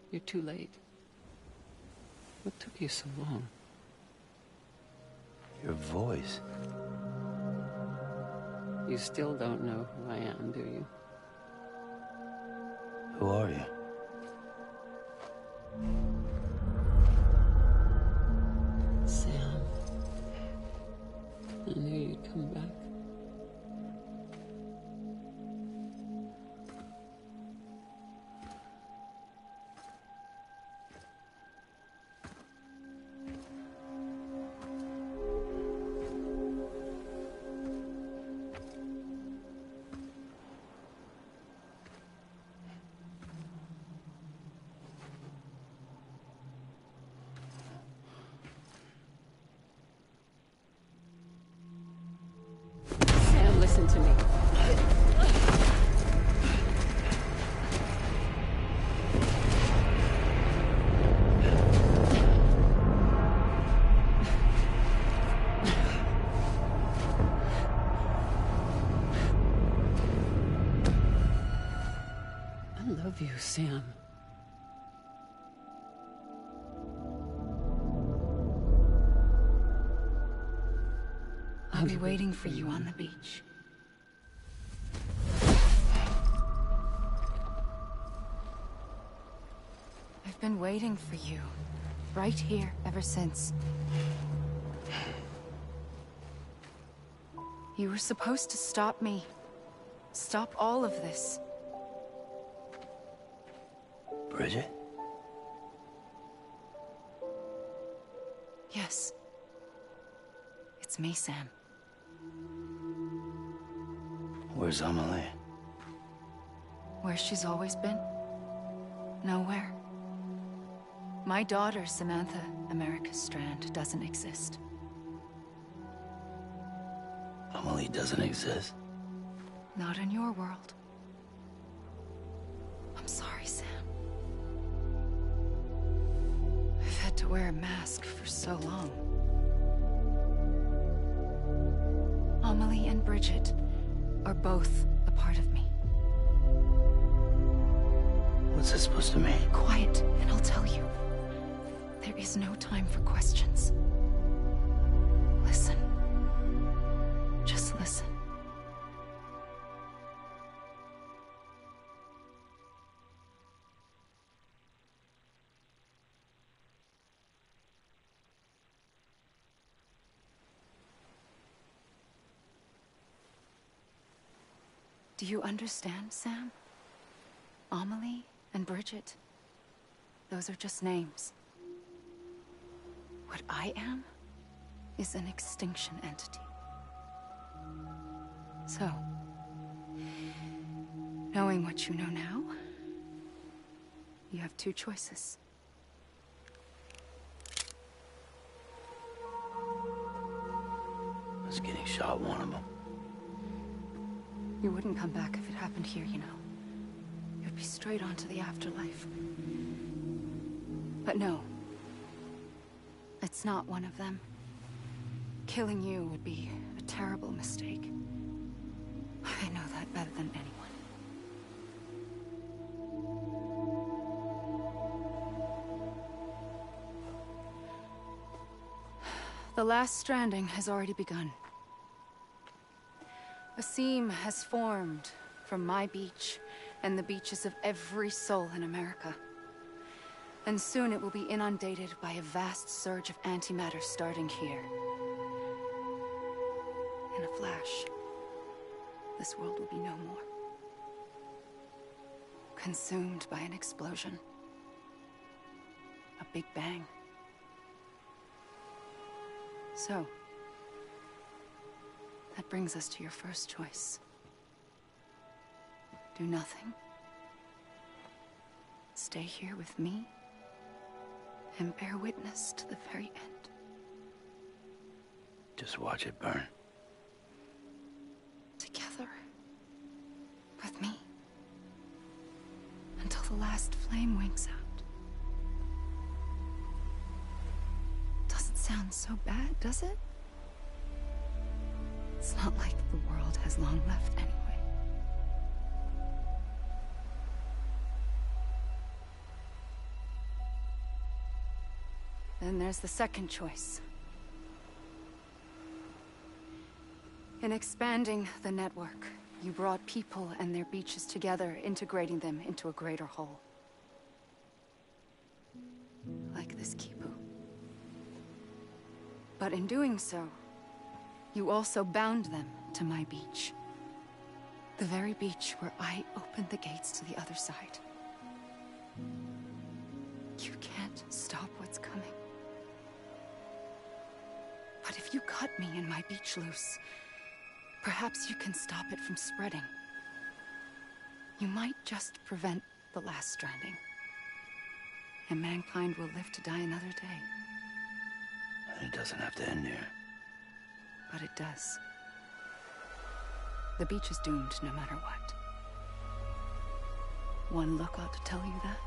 You're too late. What took you so long? Your voice. You still don't know who I am, do you? Who are you? Sam. I knew you'd come back. Sam, listen to me. I love you, Sam. I'll be waiting for you on the beach. I've been waiting for you, right here, ever since. You were supposed to stop me. Stop all of this. Bridget? Yes. It's me, Sam. Where's Amelie? Where she's always been. Nowhere. My daughter, Samantha America Strand, doesn't exist. Amelie doesn't exist? Not in your world. I'm sorry, Sam. I've had to wear a mask for so long. Amelie and Bridget are both a part of me. What's this supposed to mean? Quiet, and I'll tell you. There is no time for questions. Listen. Just listen. Do you understand, Sam? Amelie and Bridget, those are just names. What I am is an extinction entity. So, knowing what you know now, you have two choices. Was getting shot one of them. You wouldn't come back if it happened here, you know. You'd be straight on to the afterlife. But no. It's not one of them. Killing you would be a terrible mistake. I know that better than anyone. The last stranding has already begun. A seam has formed from my beach and the beaches of every soul in America. And soon it will be inundated by a vast surge of antimatter starting here. In a flash, this world will be no more. Consumed by an explosion. A big bang. So, that brings us to your first choice. Do nothing. Stay here with me, and bear witness to the very end. Just watch it burn. Together. With me. Until the last flame winks out. Doesn't sound so bad, does it? It's not like the world has long left anyway. Then there's the second choice. In expanding the network, you brought people and their beaches together, integrating them into a greater whole. Like this Kipu. But in doing so, you also bound them to my beach. The very beach where I opened the gates to the other side. You can't stop what's coming. But if you cut me and my beach loose, perhaps you can stop it from spreading. You might just prevent the last stranding. And mankind will live to die another day. It doesn't have to end here. But it does. The beach is doomed no matter what. One look ought to tell you that.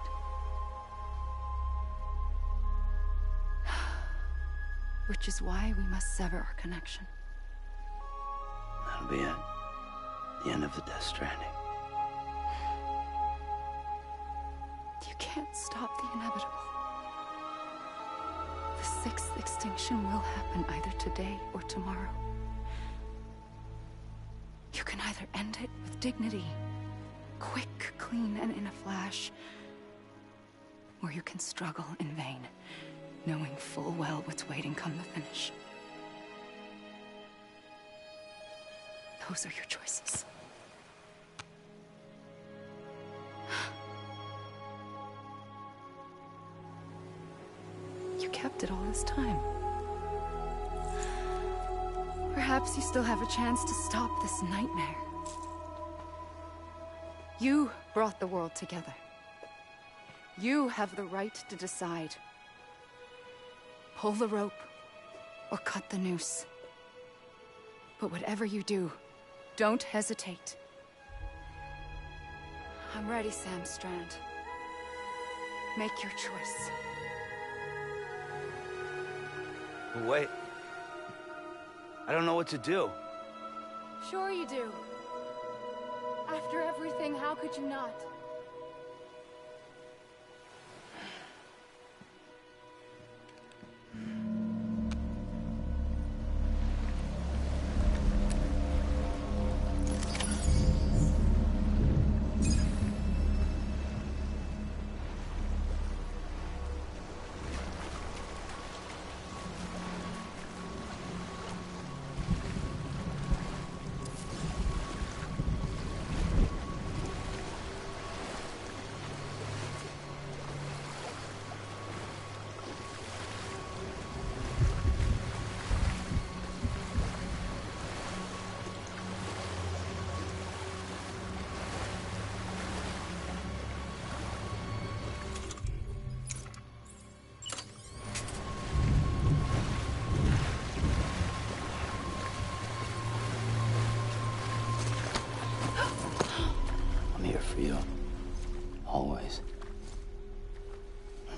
Which is why we must sever our connection. That'll be it. The end of the Death Stranding. You can't stop the inevitable. The sixth extinction will happen either today or tomorrow. You can either end it with dignity, quick, clean, and in a flash, or you can struggle in vain, knowing full well what's waiting come the finish. Those are your choices. You kept it all this time. Perhaps you still have a chance to stop this nightmare. You brought the world together. You have the right to decide. Pull the rope, or cut the noose. But whatever you do, don't hesitate. I'm ready, Sam Strand. Make your choice. Wait. I don't know what to do. Sure you do. After everything, how could you not? I'm here for you. Always.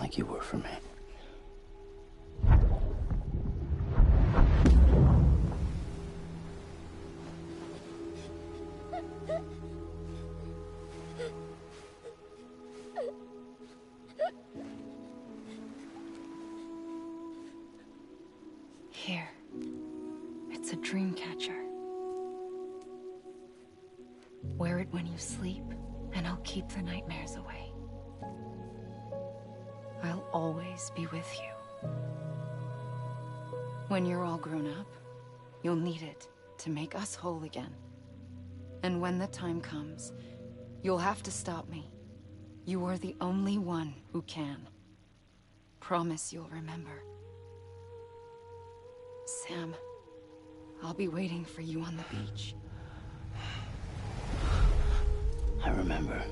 Like you were for me. Here. It's a dream catcher. Wear it when you sleep, and I'll keep the nightmares away. I'll always be with you. When you're all grown up, you'll need it to make us whole again. And when the time comes, you'll have to stop me. You are the only one who can. Promise you'll remember. Sam, I'll be waiting for you on the beach. I remember.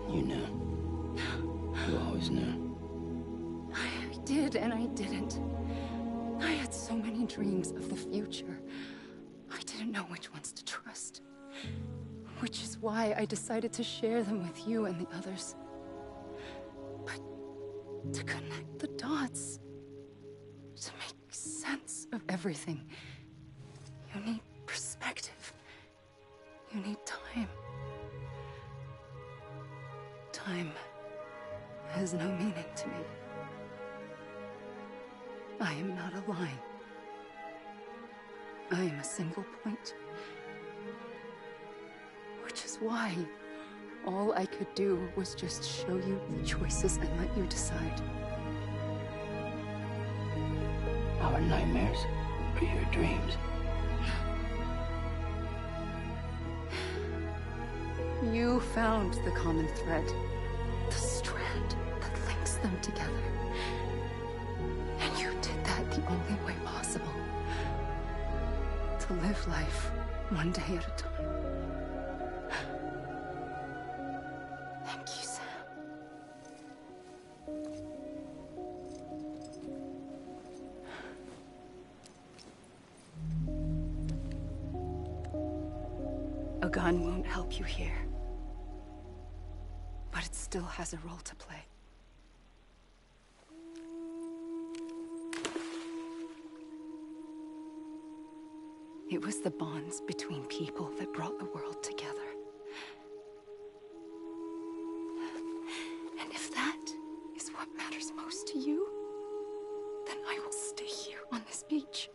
You knew. You always knew. I did and I didn't. I had so many dreams of the future. I didn't know which ones to trust. Which is why I decided to share them with you and the others. But to connect the dots, to make sense of everything, you need perspective. You need time. Time has no meaning to me. I am not a line. I am a single point. Which is why all I could do was just show you the choices and let you decide. Our nightmares are your dreams. You found the common thread, the strand that links them together. And you did that the only way possible. To live life one day at a time. Thank you, Sam. A gun won't help you here. But it still has a role to play. It was the bonds between people that brought the world together. And if that is what matters most to you, then I will stay here on this beach.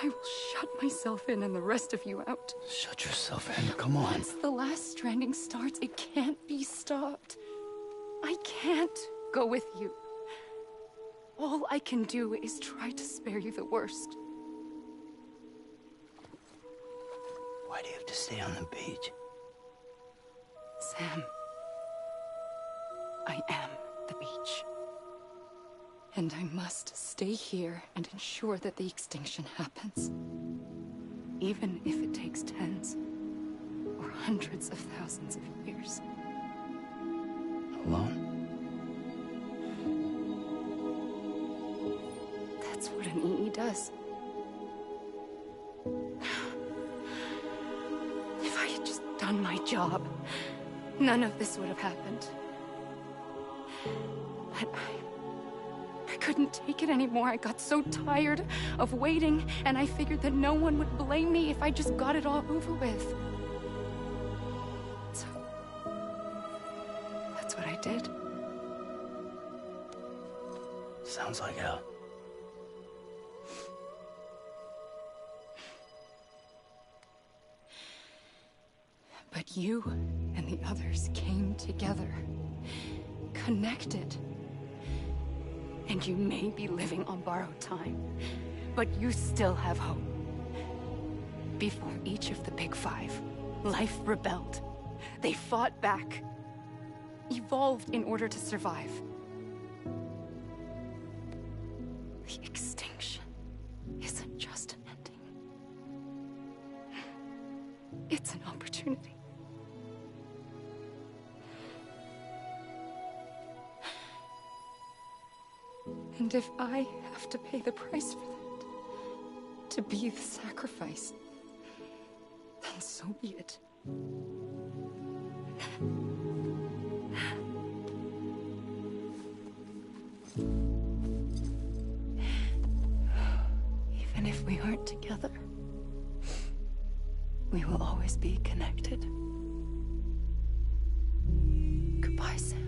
And I will shut myself in and the rest of you out. Shut yourself in, come on. Once the last stranding starts, it can't be stopped. I can't go with you. All I can do is try to spare you the worst. Why do you have to stay on the beach? Sam, I am the beach. And I must stay here and ensure that the extinction happens. Even if it takes tens or hundreds of thousands of years. Alone? That's what an EE does. If I had just done my job, none of this would have happened. But I couldn't take it anymore. I got so tired of waiting, and I figured that no one would blame me if I just got it all over with. So, that's what I did. Sounds like hell. But you and the others came together, connected. And you may be living on borrowed time, but you still have hope. Before each of the Big Five, life rebelled. They fought back, evolved in order to survive. The extinction isn't just an ending. It's an opportunity. And if I have to pay the price for that, to be the sacrifice, then so be it. Even if we aren't together, we will always be connected. Goodbye, Sam.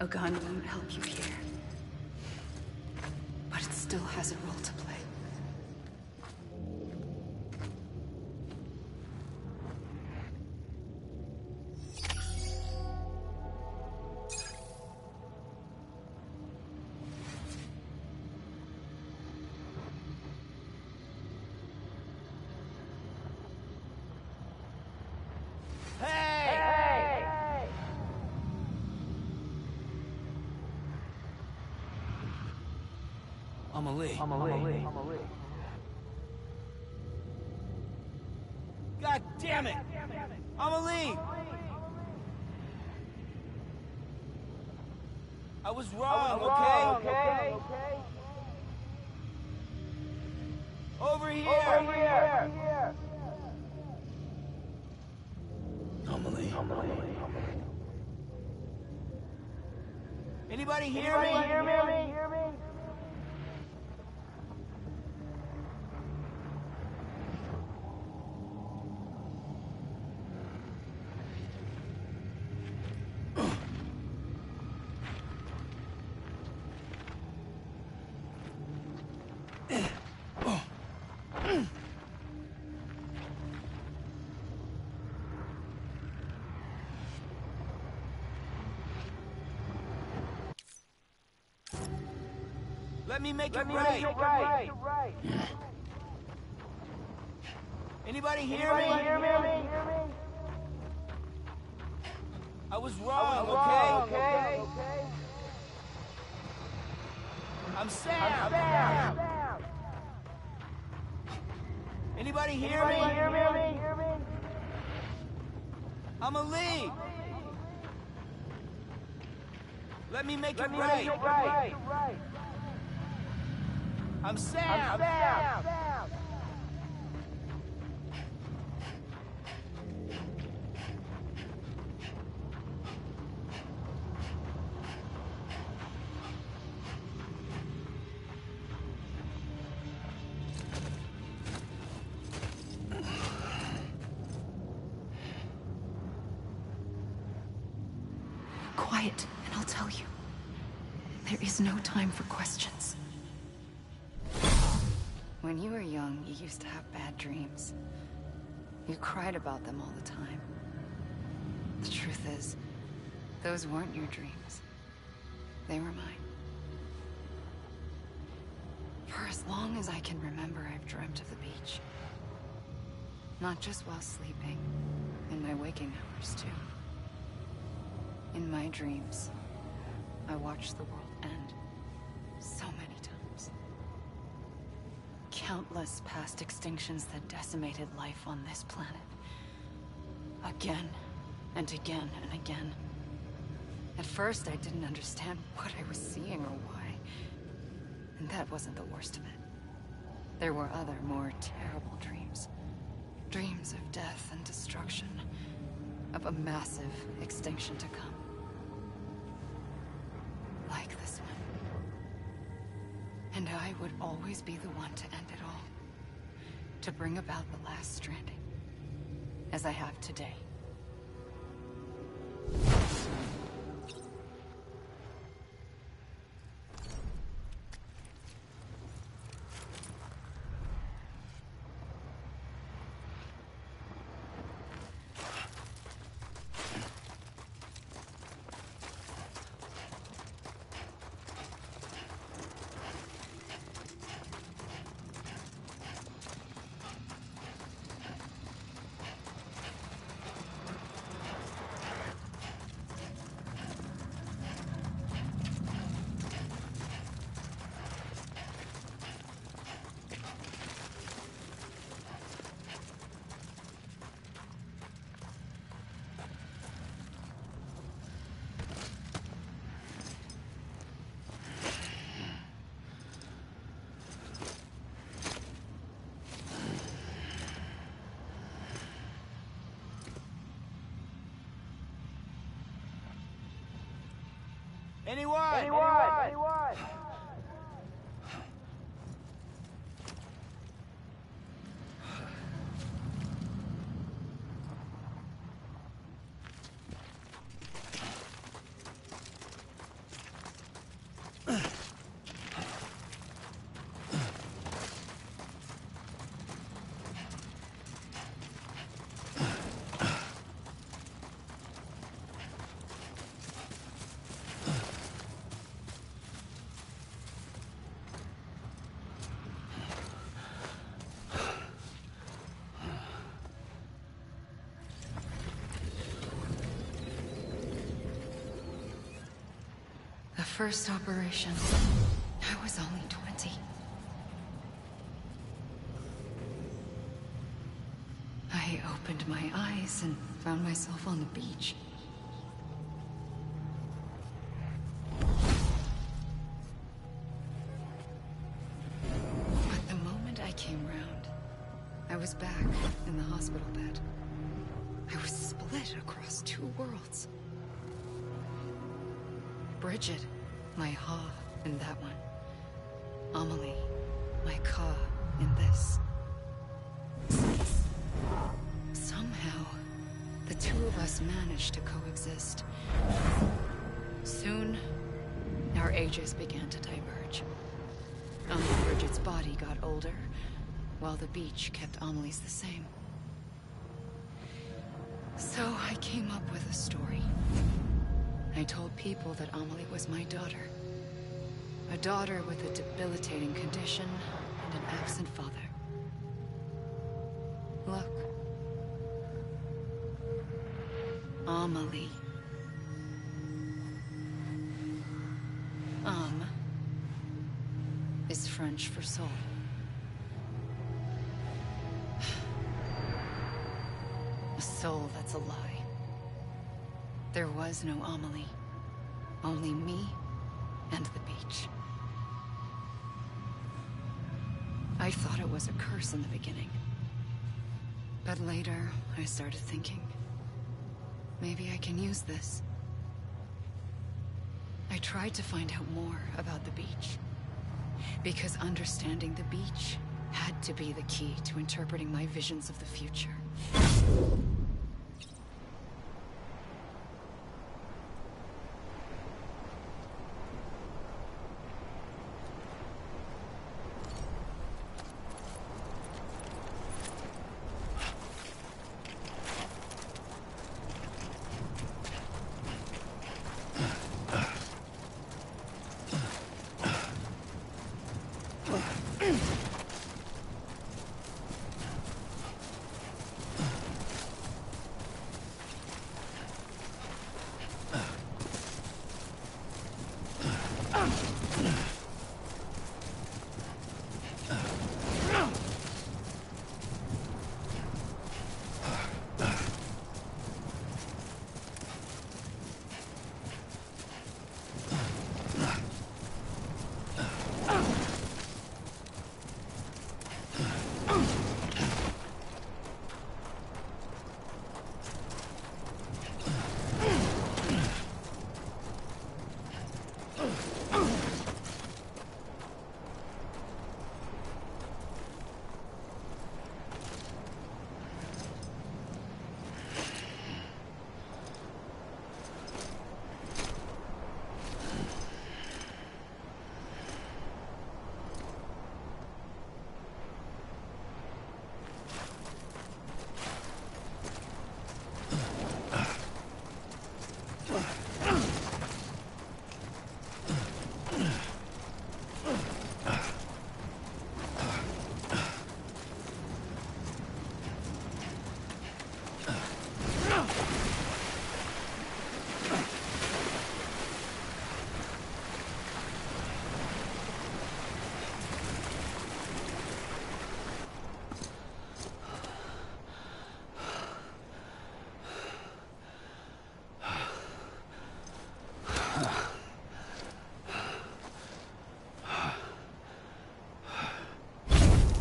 A gun won't help you here. But it still has a role to play. Amelie. God damn it! Amelie! I was wrong, okay? Over here! Amelie. Anybody hear me? Let me make it right. Anybody hear me? I was wrong, okay? I'm Sam. Anybody hear me? Amelie. Let me make it right. I'm Sam. Quiet, and I'll tell you. There is no time for questions. When you were young, you used to have bad dreams. You cried about them all the time. The truth is, those weren't your dreams. They were mine. For as long as I can remember, I've dreamt of the beach. Not just while sleeping, in my waking hours, too. In my dreams, I watched the world end so many times. Countless past extinctions that decimated life on this planet. Again, and again, and again. At first, I didn't understand what I was seeing or why. And that wasn't the worst of it. There were other, more terrible dreams. Dreams of death and destruction. Of a massive extinction to come. Like this one. And I would always be the one to end it all. To bring about the last stranding. As I have today. Anyone? first operation, I was only 20. I opened my eyes and found myself on the beach. But the moment I came round, I was back in the hospital bed. I was split across two worlds. Bridget, my Ha in that one. Amelie, my Ka in this. Somehow, the two of us managed to coexist. Soon, our ages began to diverge. Bridget's body got older, while the beach kept Amelie's the same. So I came up with a story. I told people that Amelie was my daughter. A daughter with a debilitating condition and an absent father. Look. Amelie. Is French for soul. A soul that's a lie. There was no Amelie. Only me and the beach. I thought it was a curse in the beginning. But later, I started thinking, maybe I can use this. I tried to find out more about the beach. Because understanding the beach had to be the key to interpreting my visions of the future.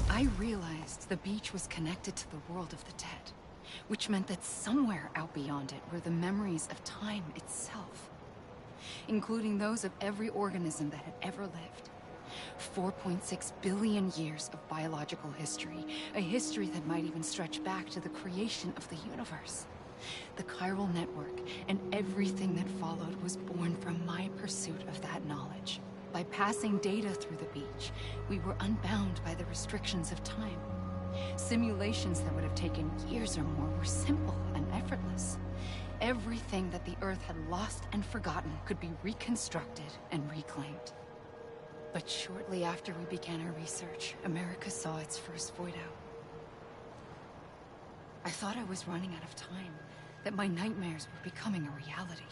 I realized the beach was connected to the world of the dead, which meant that somewhere out beyond it were the memories of time itself, including those of every organism that had ever lived. 4.6 billion years of biological history, a history that might even stretch back to the creation of the universe. The chiral network and everything that followed was born from my pursuit of that knowledge. By passing data through the beach, we were unbound by the restrictions of time. Simulations that would have taken years or more were simple and effortless. Everything that the Earth had lost and forgotten could be reconstructed and reclaimed. But shortly after we began our research, America saw its first void out. I thought I was running out of time, that my nightmares were becoming a reality.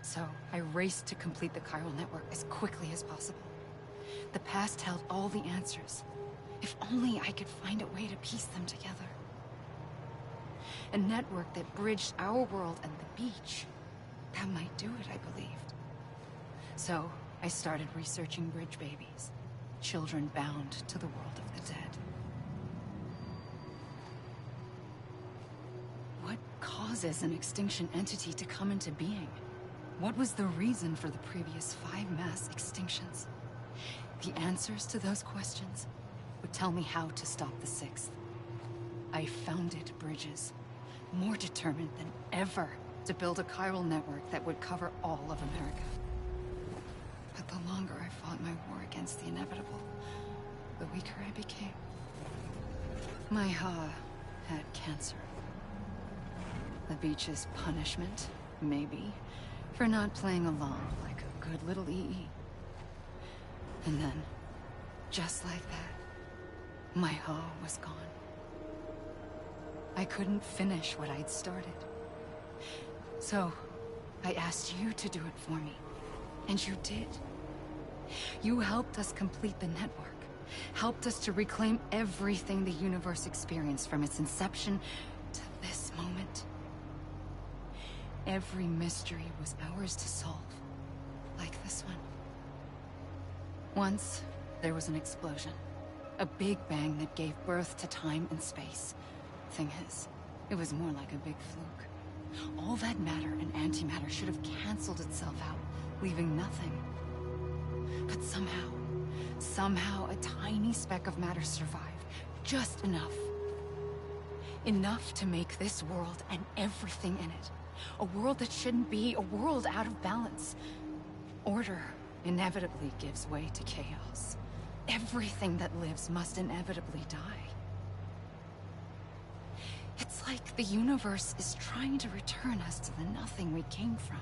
So I raced to complete the chiral network as quickly as possible. The past held all the answers. If only I could find a way to piece them together. A network that bridged our world and the beach. That might do it, I believed. So I started researching bridge babies. Children bound to the world of the dead. What causes an extinction entity to come into being? What was the reason for the previous 5 mass extinctions? The answers to those questions would tell me how to stop the 6th. I founded bridges, more determined than ever to build a chiral network that would cover all of America. But the longer I fought my war against the inevitable, the weaker I became. My Ha had cancer. The beach's punishment, maybe, for not playing along like a good little EE. And then, just like that, my Ha was gone. I couldn't finish what I'd started. So, I asked you to do it for me. And you did. You helped us complete the network. Helped us to reclaim everything the universe experienced from its inception to this moment. Every mystery was ours to solve. Like this one. Once, there was an explosion. A big bang that gave birth to time and space. Thing is, it was more like a big fluke. All that matter and antimatter should have canceled itself out, leaving nothing. But somehow a tiny speck of matter survived. Just enough. Enough to make this world and everything in it. A world that shouldn't be, a world out of balance. Order inevitably gives way to chaos. Everything that lives must inevitably die. It's like the universe is trying to return us to the nothing we came from.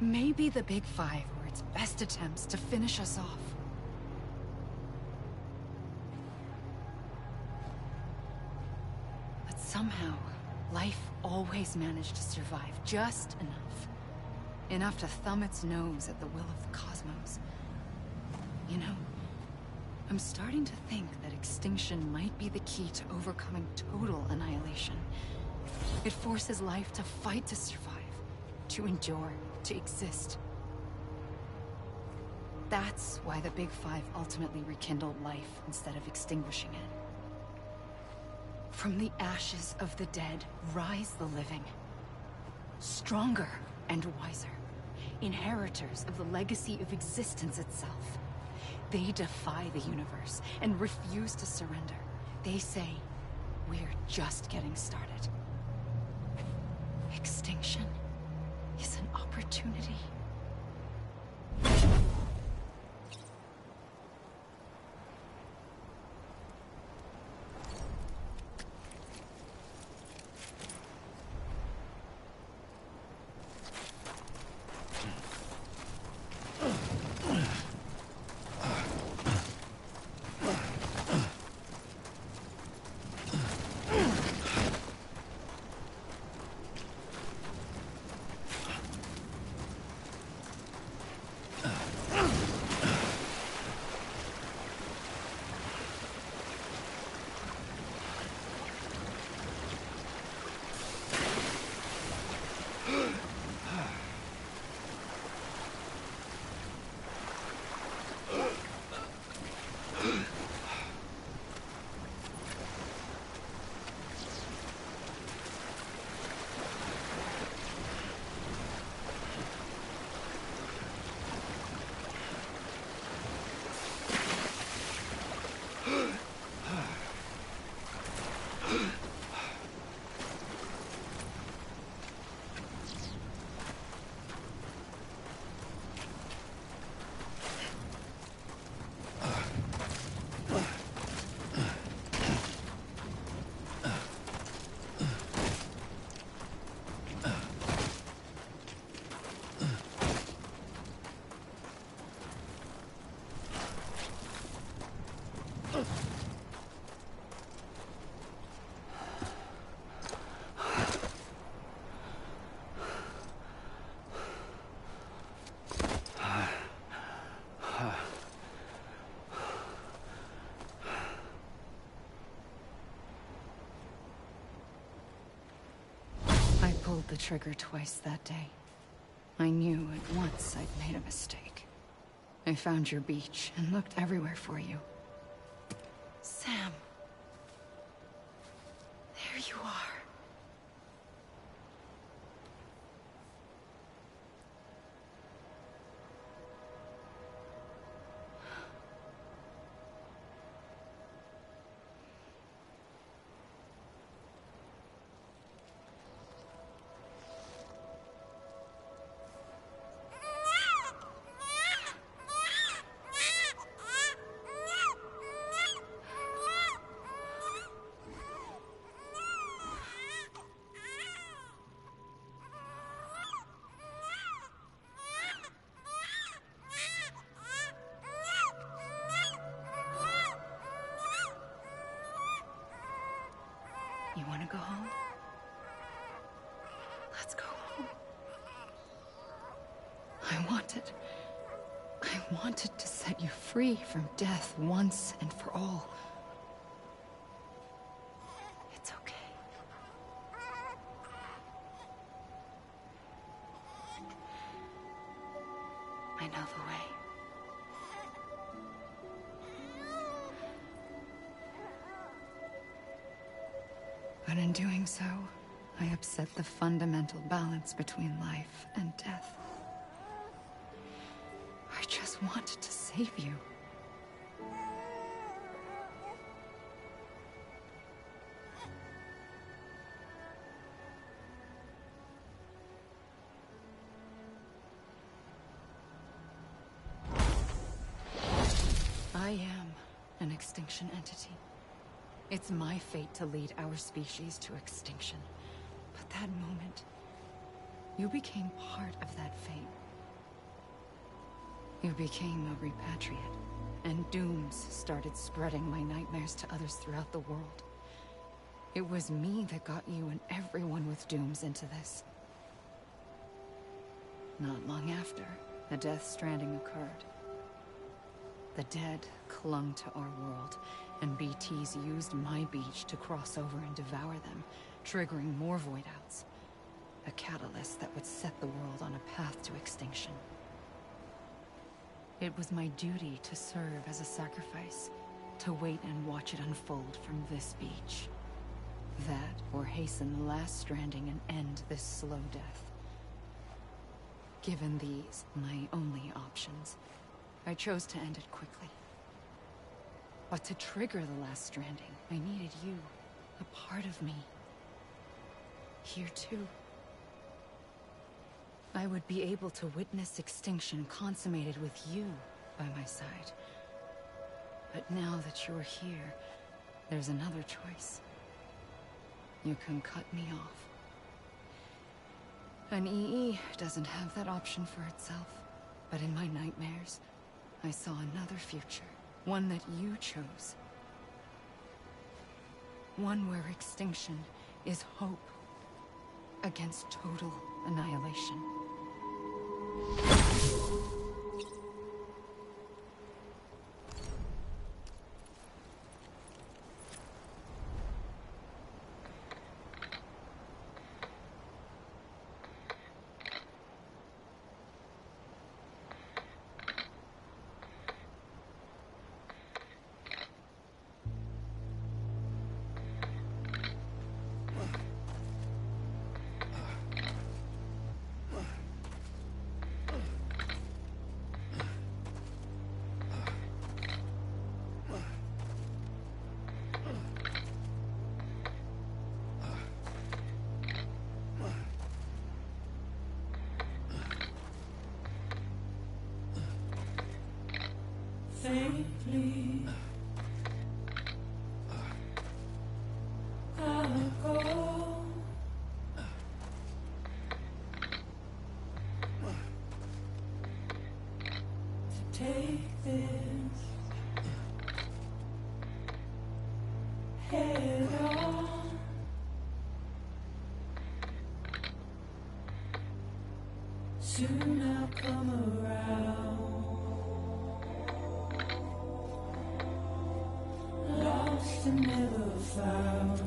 Maybe the Big Five were its best attempts to finish us off. But somehow, life always managed to survive just enough. Enough to thumb its nose at the will of the cosmos. You know, I'm starting to think that extinction might be the key to overcoming total annihilation. It forces life to fight to survive, to endure, to exist. That's why the Big Five ultimately rekindled life instead of extinguishing it. From the ashes of the dead rise the living. Stronger and wiser. Inheritors of the legacy of existence itself. They defy the universe and refuse to surrender. They say, we're just getting started. Extinction is an opportunity. pulled the trigger twice that day. I knew at once I'd made a mistake. I found your beach and looked everywhere for you. Sam. There you are. You want to go home? Let's go home. I wanted to set you free from death once and for all. It's okay. I know the way. But in doing so, I upset the fundamental balance between life and death. I just wanted to save you. I am an extinction entity. It's my fate to lead our species to extinction. But that moment, you became part of that fate. You became a repatriate, and dooms started spreading my nightmares to others throughout the world. It was me that got you and everyone with dooms into this. Not long after, the Death Stranding occurred. The dead clung to our world, and BTs used my beach to cross over and devour them, triggering more void outs. A catalyst that would set the world on a path to extinction. It was my duty to serve as a sacrifice, to wait and watch it unfold from this beach. That, or hasten the last stranding and end this slow death. Given these, my only options, I chose to end it quickly. But to trigger the last stranding, I needed you, a part of me. Here too. I would be able to witness extinction consummated with you by my side. But now that you're here, there's another choice. You can cut me off. An EE doesn't have that option for itself. But in my nightmares, I saw another future. One that you chose. One where extinction is hope against total annihilation. Faintly, I'll go. To take this head on. Soon I'll come around. Lost and never found.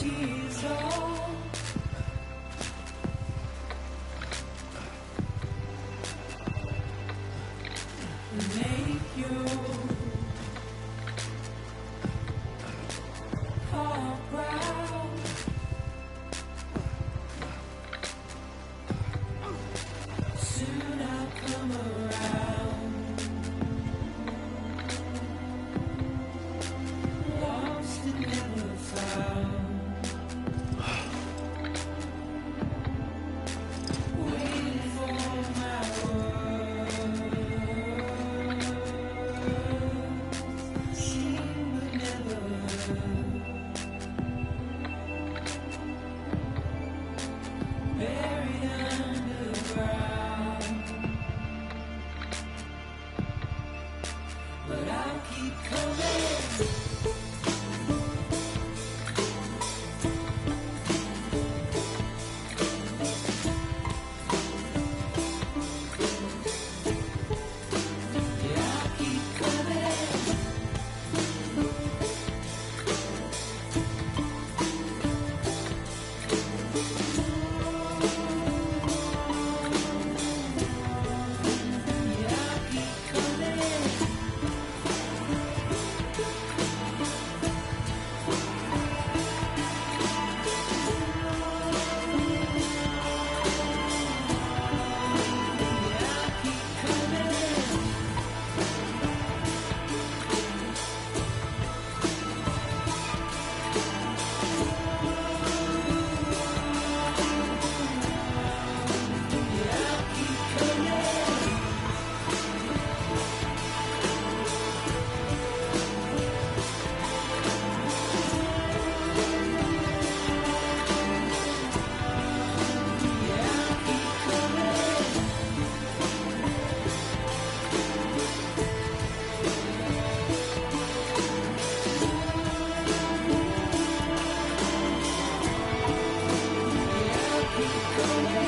is all. Make your heart proud. Soon I'll come around. Lost and never found. Waiting for my word. Seen but never heard. Buried underground. But I'll keep coming. Yeah, I'll keep coming. Yeah, I'll keep coming. Yeah, I'll keep coming. Yeah, I'll keep coming. Yeah, I'll keep coming. Yeah, I'll keep coming.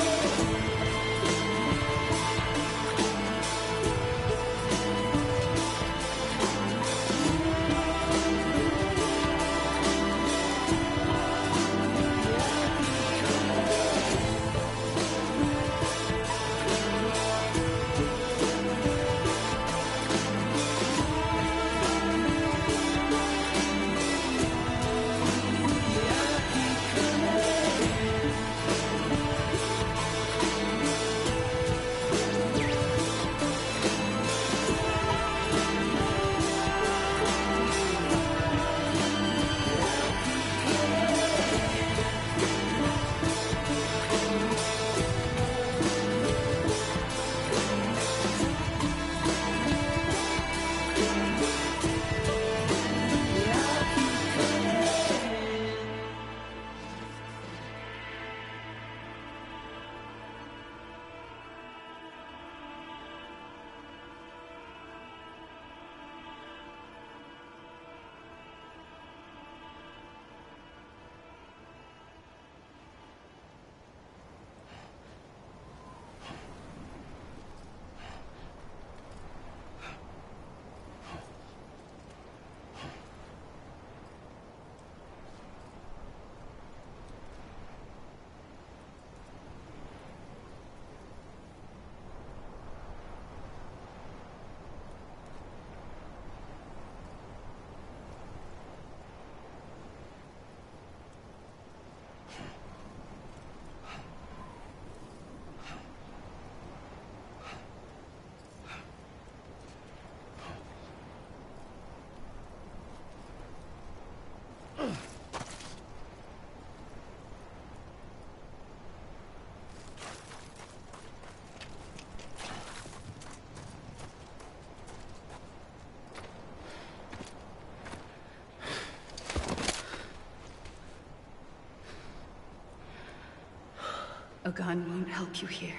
A gun won't help you here.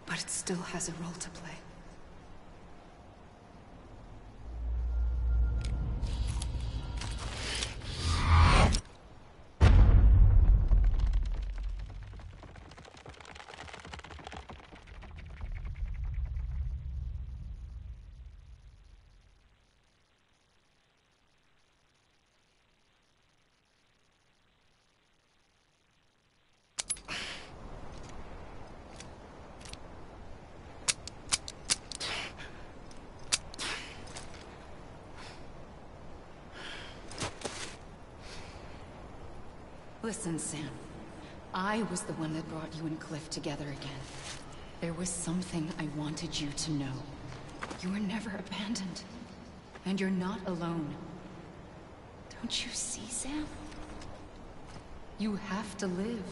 But it still has a role to play. Listen, Sam. I was the one that brought you and Cliff together again. There was something I wanted you to know. You were never abandoned. And you're not alone. Don't you see, Sam? You have to live.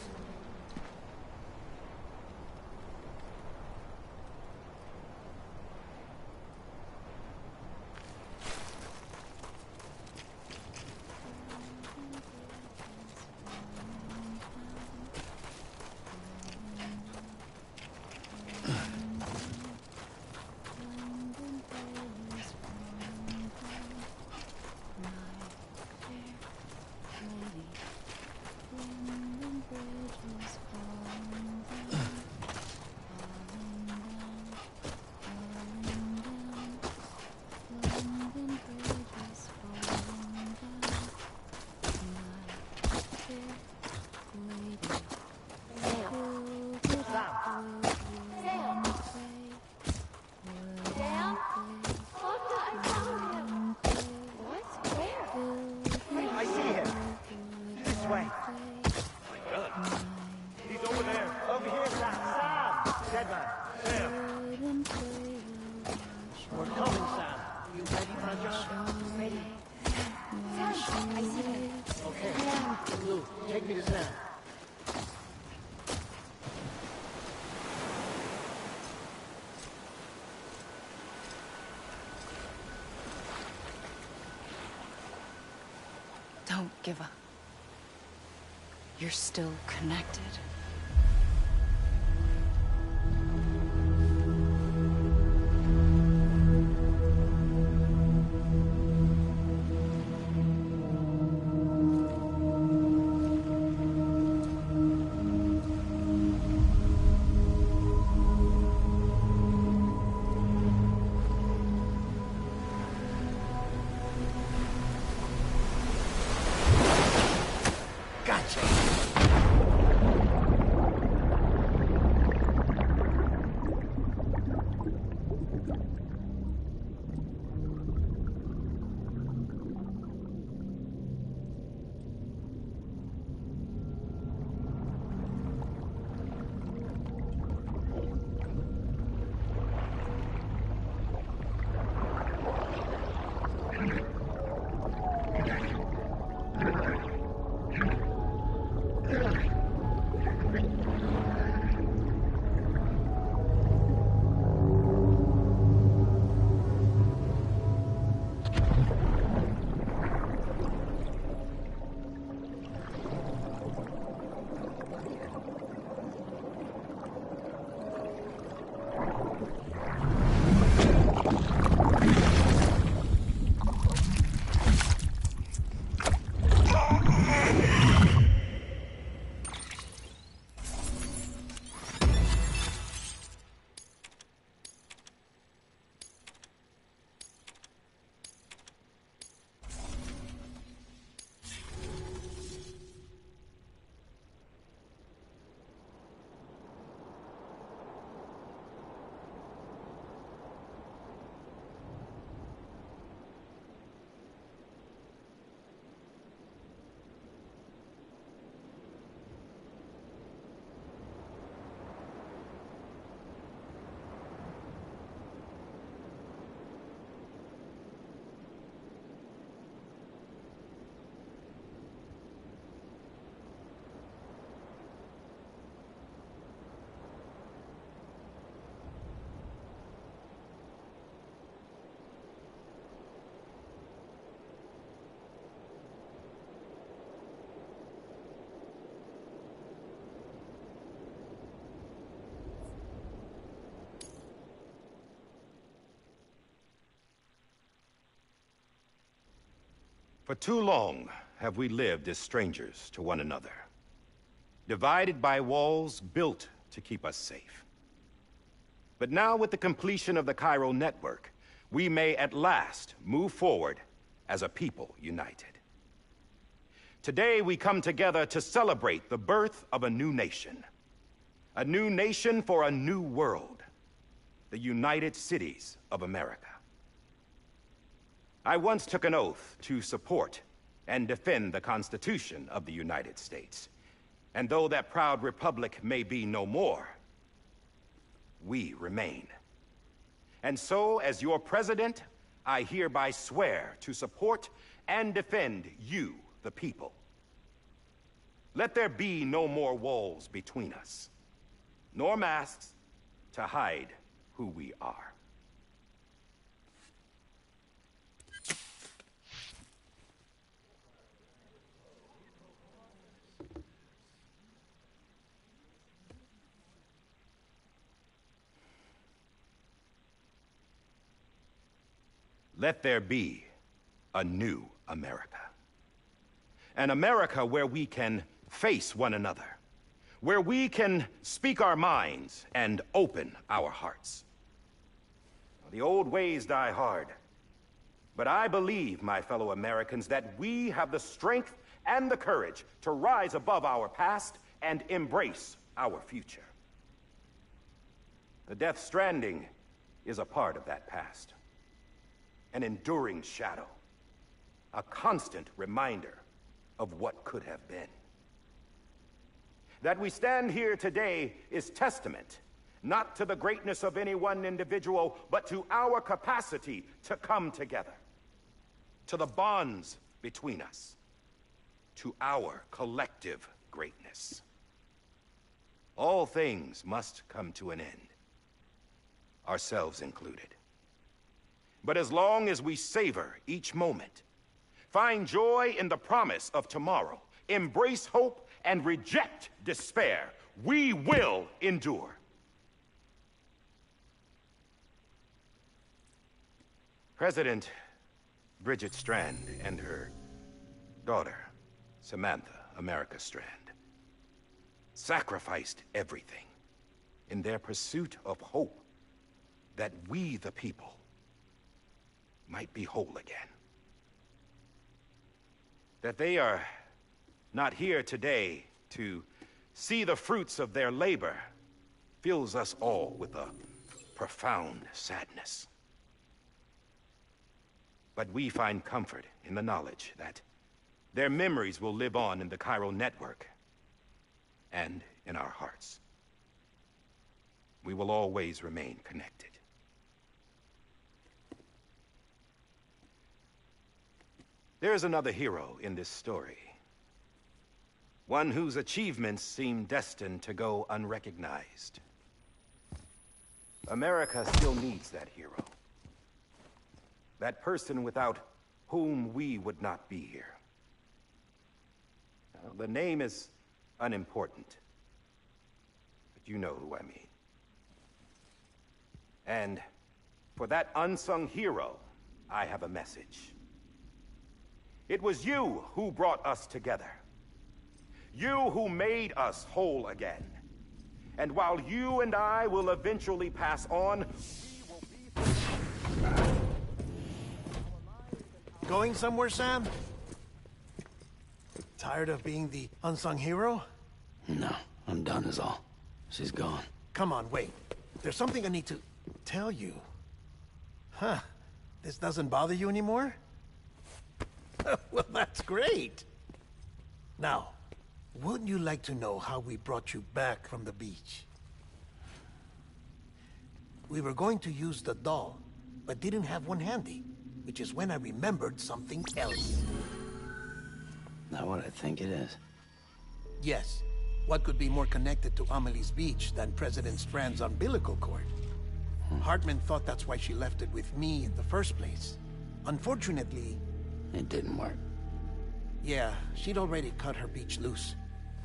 Don't give up. You're still connected. For too long have we lived as strangers to one another, divided by walls built to keep us safe. But now, with the completion of the chiral network, we may at last move forward as a people united. Today, we come together to celebrate the birth of a new nation. A new nation for a new world. The United Cities of America. I once took an oath to support and defend the Constitution of the United States. And though that proud republic may be no more, we remain. And so, as your president, I hereby swear to support and defend you, the people. Let there be no more walls between us, nor masks to hide who we are. Let there be a new America. An America where we can face one another, where we can speak our minds and open our hearts. The old ways die hard, but I believe, my fellow Americans, that we have the strength and the courage to rise above our past and embrace our future. The Death Stranding is a part of that past. An enduring shadow, a constant reminder of what could have been. That we stand here today is testament, not to the greatness of any one individual, but to our capacity to come together, to the bonds between us, to our collective greatness. All things must come to an end, ourselves included. But as long as we savor each moment, find joy in the promise of tomorrow, embrace hope, and reject despair, we will endure. President Bridget Strand and her daughter, Samantha America Strand, sacrificed everything in their pursuit of hope that we, the people, might be whole again. That they are not here today to see the fruits of their labor fills us all with a profound sadness. But we find comfort in the knowledge that their memories will live on in the chiral network and in our hearts. We will always remain connected. There is another hero in this story. One whose achievements seem destined to go unrecognized. America still needs that hero. That person without whom we would not be here. Now, the name is unimportant, but you know who I mean. And for that unsung hero, I have a message. It was you who brought us together. You who made us whole again. And while you and I will eventually pass on, Going somewhere, Sam? Tired of being the unsung hero? No, I'm done is all. She's gone. Come on, wait. There's something I need to tell you. Huh. This doesn't bother you anymore? Well, that's great. Now, wouldn't you like to know how we brought you back from the beach? We were going to use the doll, but didn't have one handy, which is when I remembered something else. Not what I think it is. Yes. What could be more connected to Amelie's beach than President Strand's umbilical cord? Hartman thought that's why she left it with me in the first place. Unfortunately... It didn't work. Yeah, she'd already cut her beach loose.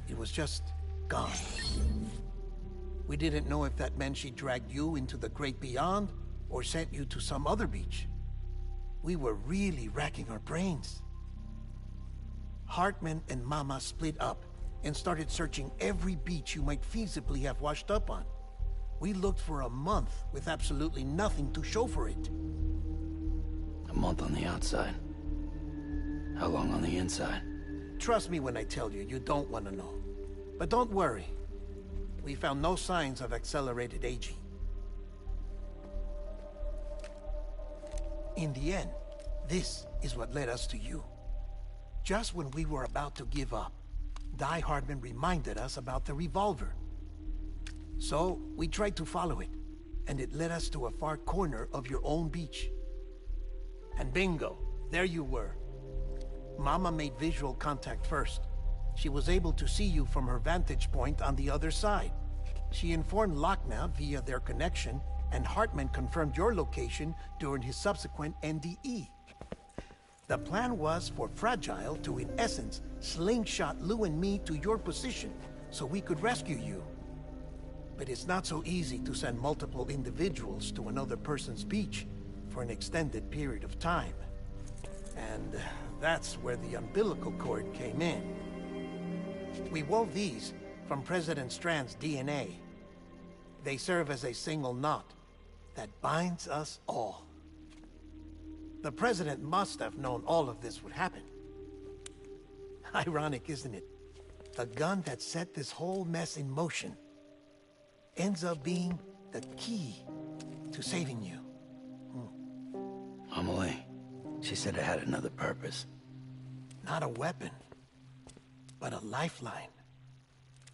It was just gone. We didn't know if that meant she dragged you into the great beyond, or sent you to some other beach. We were really racking our brains. Hartman and Mama split up and started searching every beach you might feasibly have washed up on. We looked for a month with absolutely nothing to show for it. A month on the outside. How long on the inside? Trust me when I tell you, you don't want to know. But don't worry. We found no signs of accelerated aging. In the end, this is what led us to you. Just when we were about to give up, Die Hardman reminded us about the revolver. So, we tried to follow it, and it led us to a far corner of your own beach. And bingo, there you were. Mama made visual contact first. She was able to see you from her vantage point on the other side. She informed Lockna via their connection, and Hartman confirmed your location during his subsequent NDE. The plan was for Fragile to, in essence, slingshot Lou and me to your position so we could rescue you. But it's not so easy to send multiple individuals to another person's beach for an extended period of time. And that's where the umbilical cord came in. We wove these from President Strand's DNA. They serve as a single knot that binds us all. The President must have known all of this would happen. Ironic, isn't it? The gun that set this whole mess in motion ends up being the key to saving you. Amelie, she said it had another purpose. Not a weapon, but a lifeline.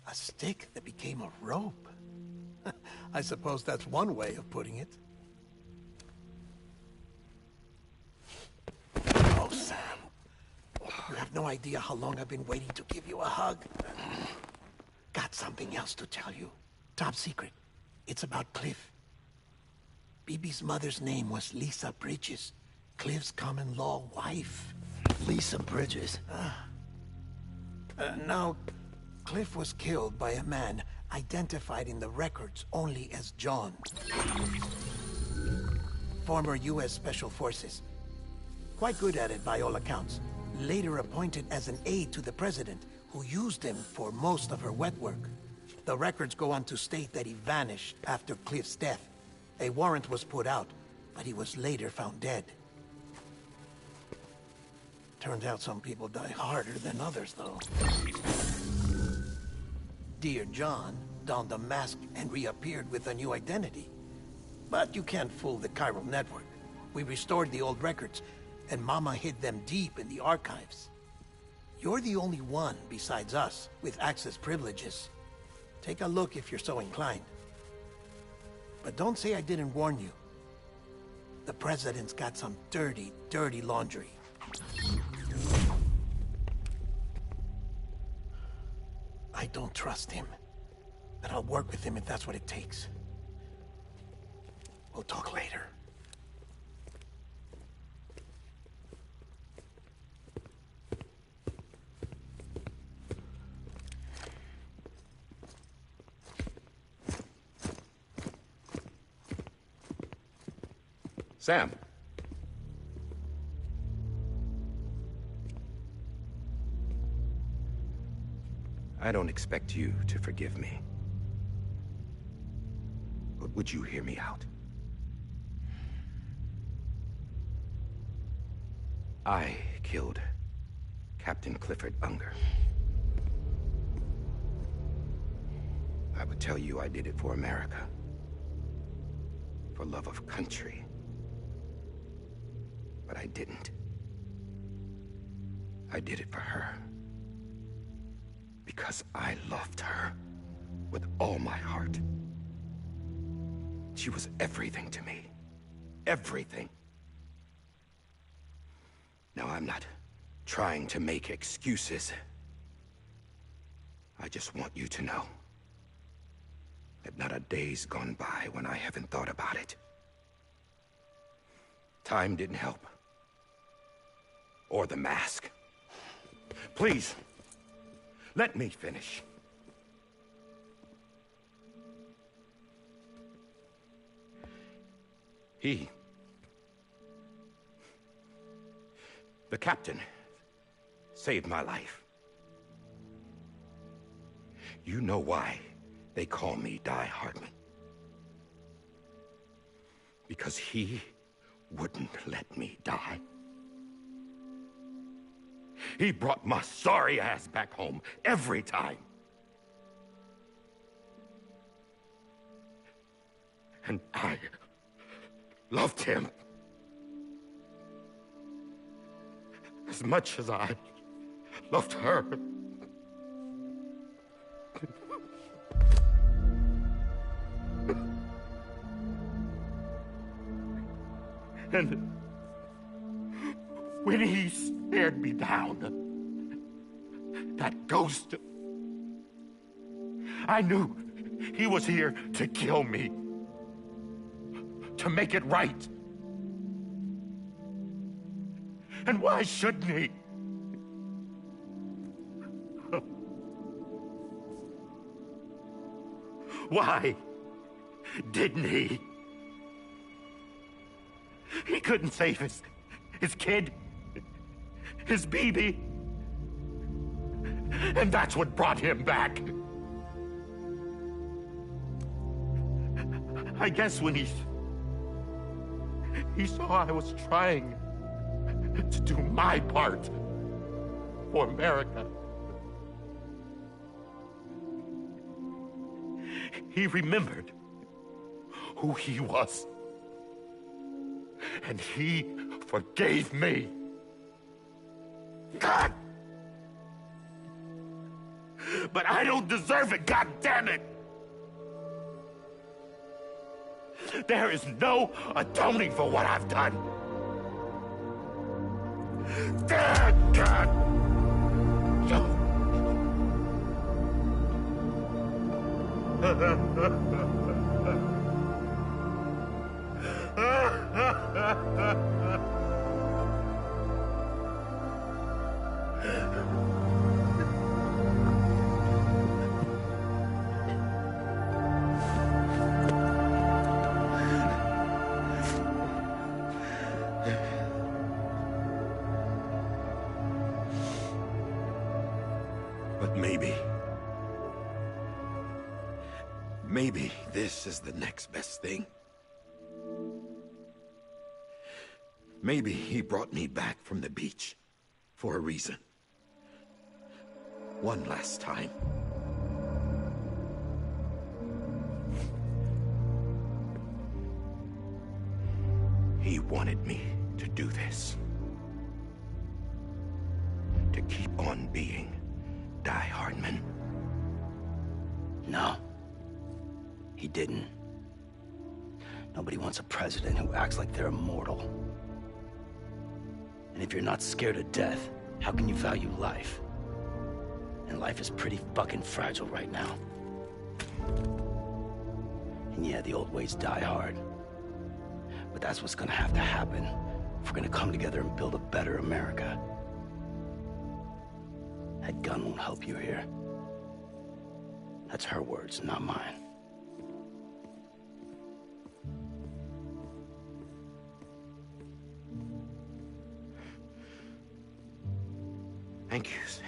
A stick that became a rope. I suppose that's one way of putting it. Oh, Sam. You have no idea how long I've been waiting to give you a hug. Got something else to tell you. Top secret. It's about Cliff. BB's mother's name was Lisa Bridges, Cliff's common-law wife. Lisa Bridges? Now, Cliff was killed by a man identified in the records only as John. Former U.S. Special Forces. Quite good at it by all accounts. Later appointed as an aide to the President, who used him for most of her wet work. The records go on to state that he vanished after Cliff's death. A warrant was put out, but he was later found dead. Turns out some people die harder than others, though. Dear John donned a mask and reappeared with a new identity. But you can't fool the chiral network. We restored the old records, and Mama hid them deep in the archives. You're the only one, besides us, with access privileges. Take a look if you're so inclined. But don't say I didn't warn you. The President's got some dirty, dirty laundry. I don't trust him, but I'll work with him if that's what it takes. We'll talk later. Sam. I don't expect you to forgive me. But would you hear me out? I killed Captain Clifford Unger. I would tell you I did it for America. For love of country. But I didn't. I did it for her. Because I loved her with all my heart. She was everything to me. Everything. Now, I'm not trying to make excuses. I just want you to know that not a day's gone by when I haven't thought about it. Time didn't help. Or the mask. Please, let me finish. The captain, saved my life. You know why they call me Die Hardman. Because he wouldn't let me die. He brought my sorry ass back home every time. And I loved him as much as I loved her. And when he stared me down, that ghost, I knew he was here to kill me, to make it right. And why shouldn't he? Why didn't he? He couldn't save his kid, his baby. And that's what brought him back. I guess when he saw I was trying to do my part for America, he remembered who he was. And he forgave me. God! But I don't deserve it, God damn it! There is no atoning for what I've done. God! But maybe this is the next best thing. Maybe he brought me back from the beach for a reason. One last time. He wanted me to do this. To keep on being Die Hardman. No. He didn't. Nobody wants a president who acts like they're immortal. And if you're not scared of death, how can you value life? And life is pretty fucking fragile right now. And yeah, the old ways die hard. But that's what's gonna have to happen if we're gonna come together and build a better America. That gun won't help you here. That's her words, not mine. Thank you, Sam.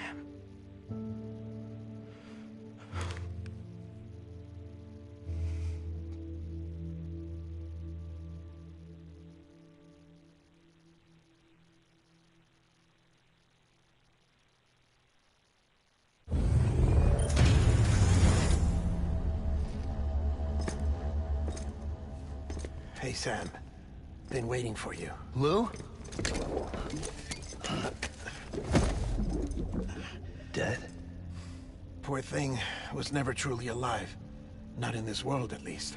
Hey, Sam. Been waiting for you. Lou? Dead? Poor thing was never truly alive. Not in this world, at least.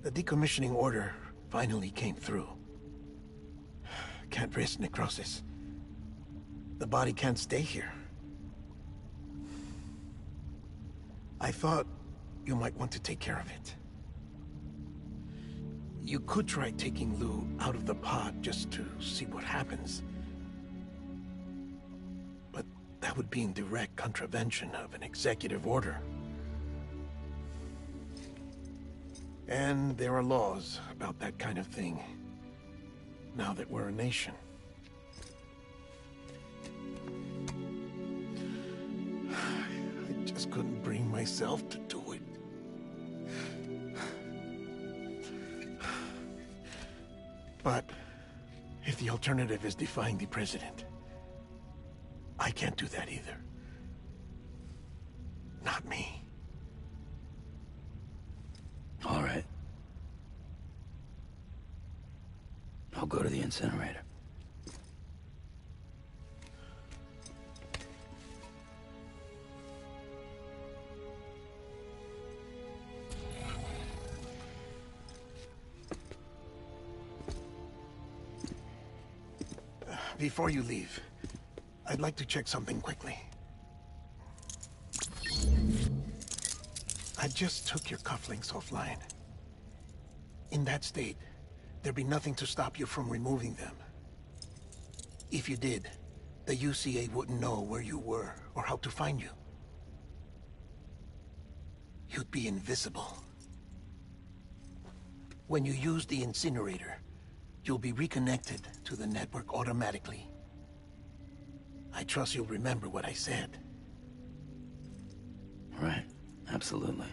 The decommissioning order finally came through. Can't risk necrosis. The body can't stay here. I thought you might want to take care of it. You could try taking Lou out of the pod just to see what happens. But that would be in direct contravention of an executive order. And there are laws about that kind of thing, now that we're a nation. I just couldn't bring myself to do it. But if the alternative is defying the president, I can't do that either. Not me. All right. I'll go to the incinerator. Before you leave, I'd like to check something quickly. I just took your cufflinks offline. In that state, there'd be nothing to stop you from removing them. If you did, the UCA wouldn't know where you were or how to find you. You'd be invisible. When you use the incinerator, you'll be reconnected to the network automatically. I trust you'll remember what I said. Right. Absolutely.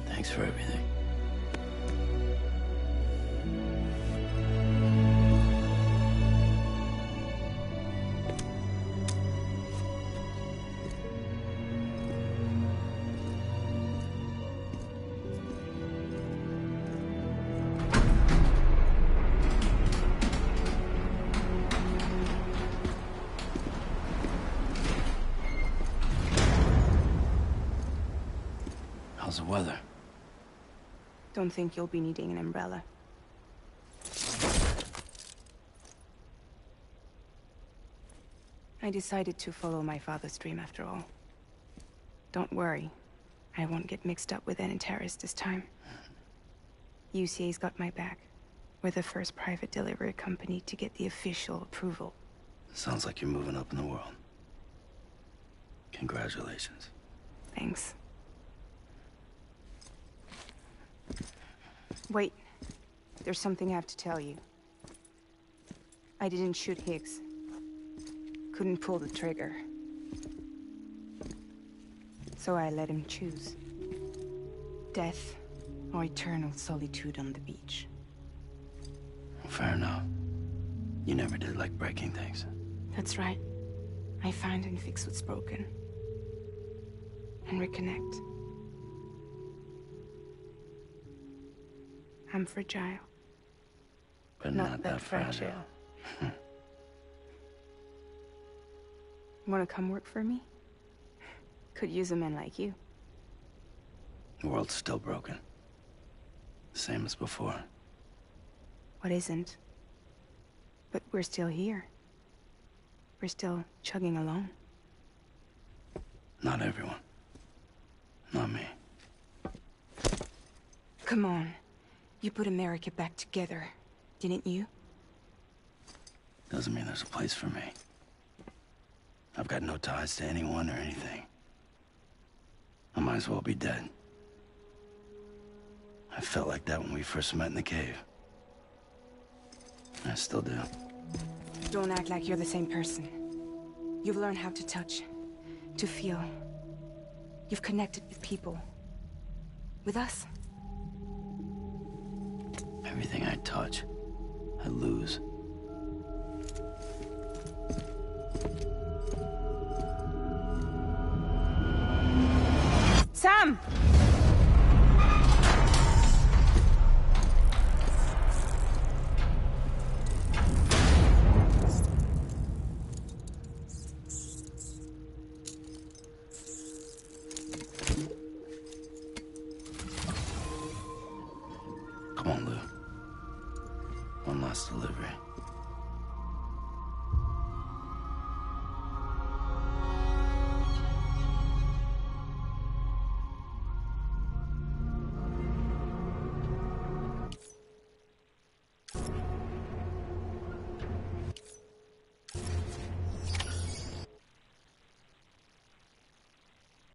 Thanks for everything. How's the weather? Don't think you'll be needing an umbrella. I decided to follow my father's dream after all. Don't worry. I won't get mixed up with any terrorists this time. UCA's got my back. We're the first private delivery company to get the official approval. Sounds like you're moving up in the world. Congratulations. Thanks. Wait. There's something I have to tell you. I didn't shoot Higgs. Couldn't pull the trigger. So I let him choose. Death or eternal solitude on the beach. Fair enough. You never did like breaking things. That's right. I find and fix what's broken. And reconnect. I'm fragile. But not that fragile. Wanna come work for me? Could use a man like you. The world's still broken. Same as before. What isn't? But we're still here. We're still chugging along. Not everyone. Not me. Come on. You put America back together, didn't you? Doesn't mean there's a place for me. I've got no ties to anyone or anything. I might as well be dead. I felt like that when we first met in the cave. I still do. Don't act like you're the same person. You've learned how to touch, to feel. You've connected with people. With us. Everything I touch, I lose. Sam!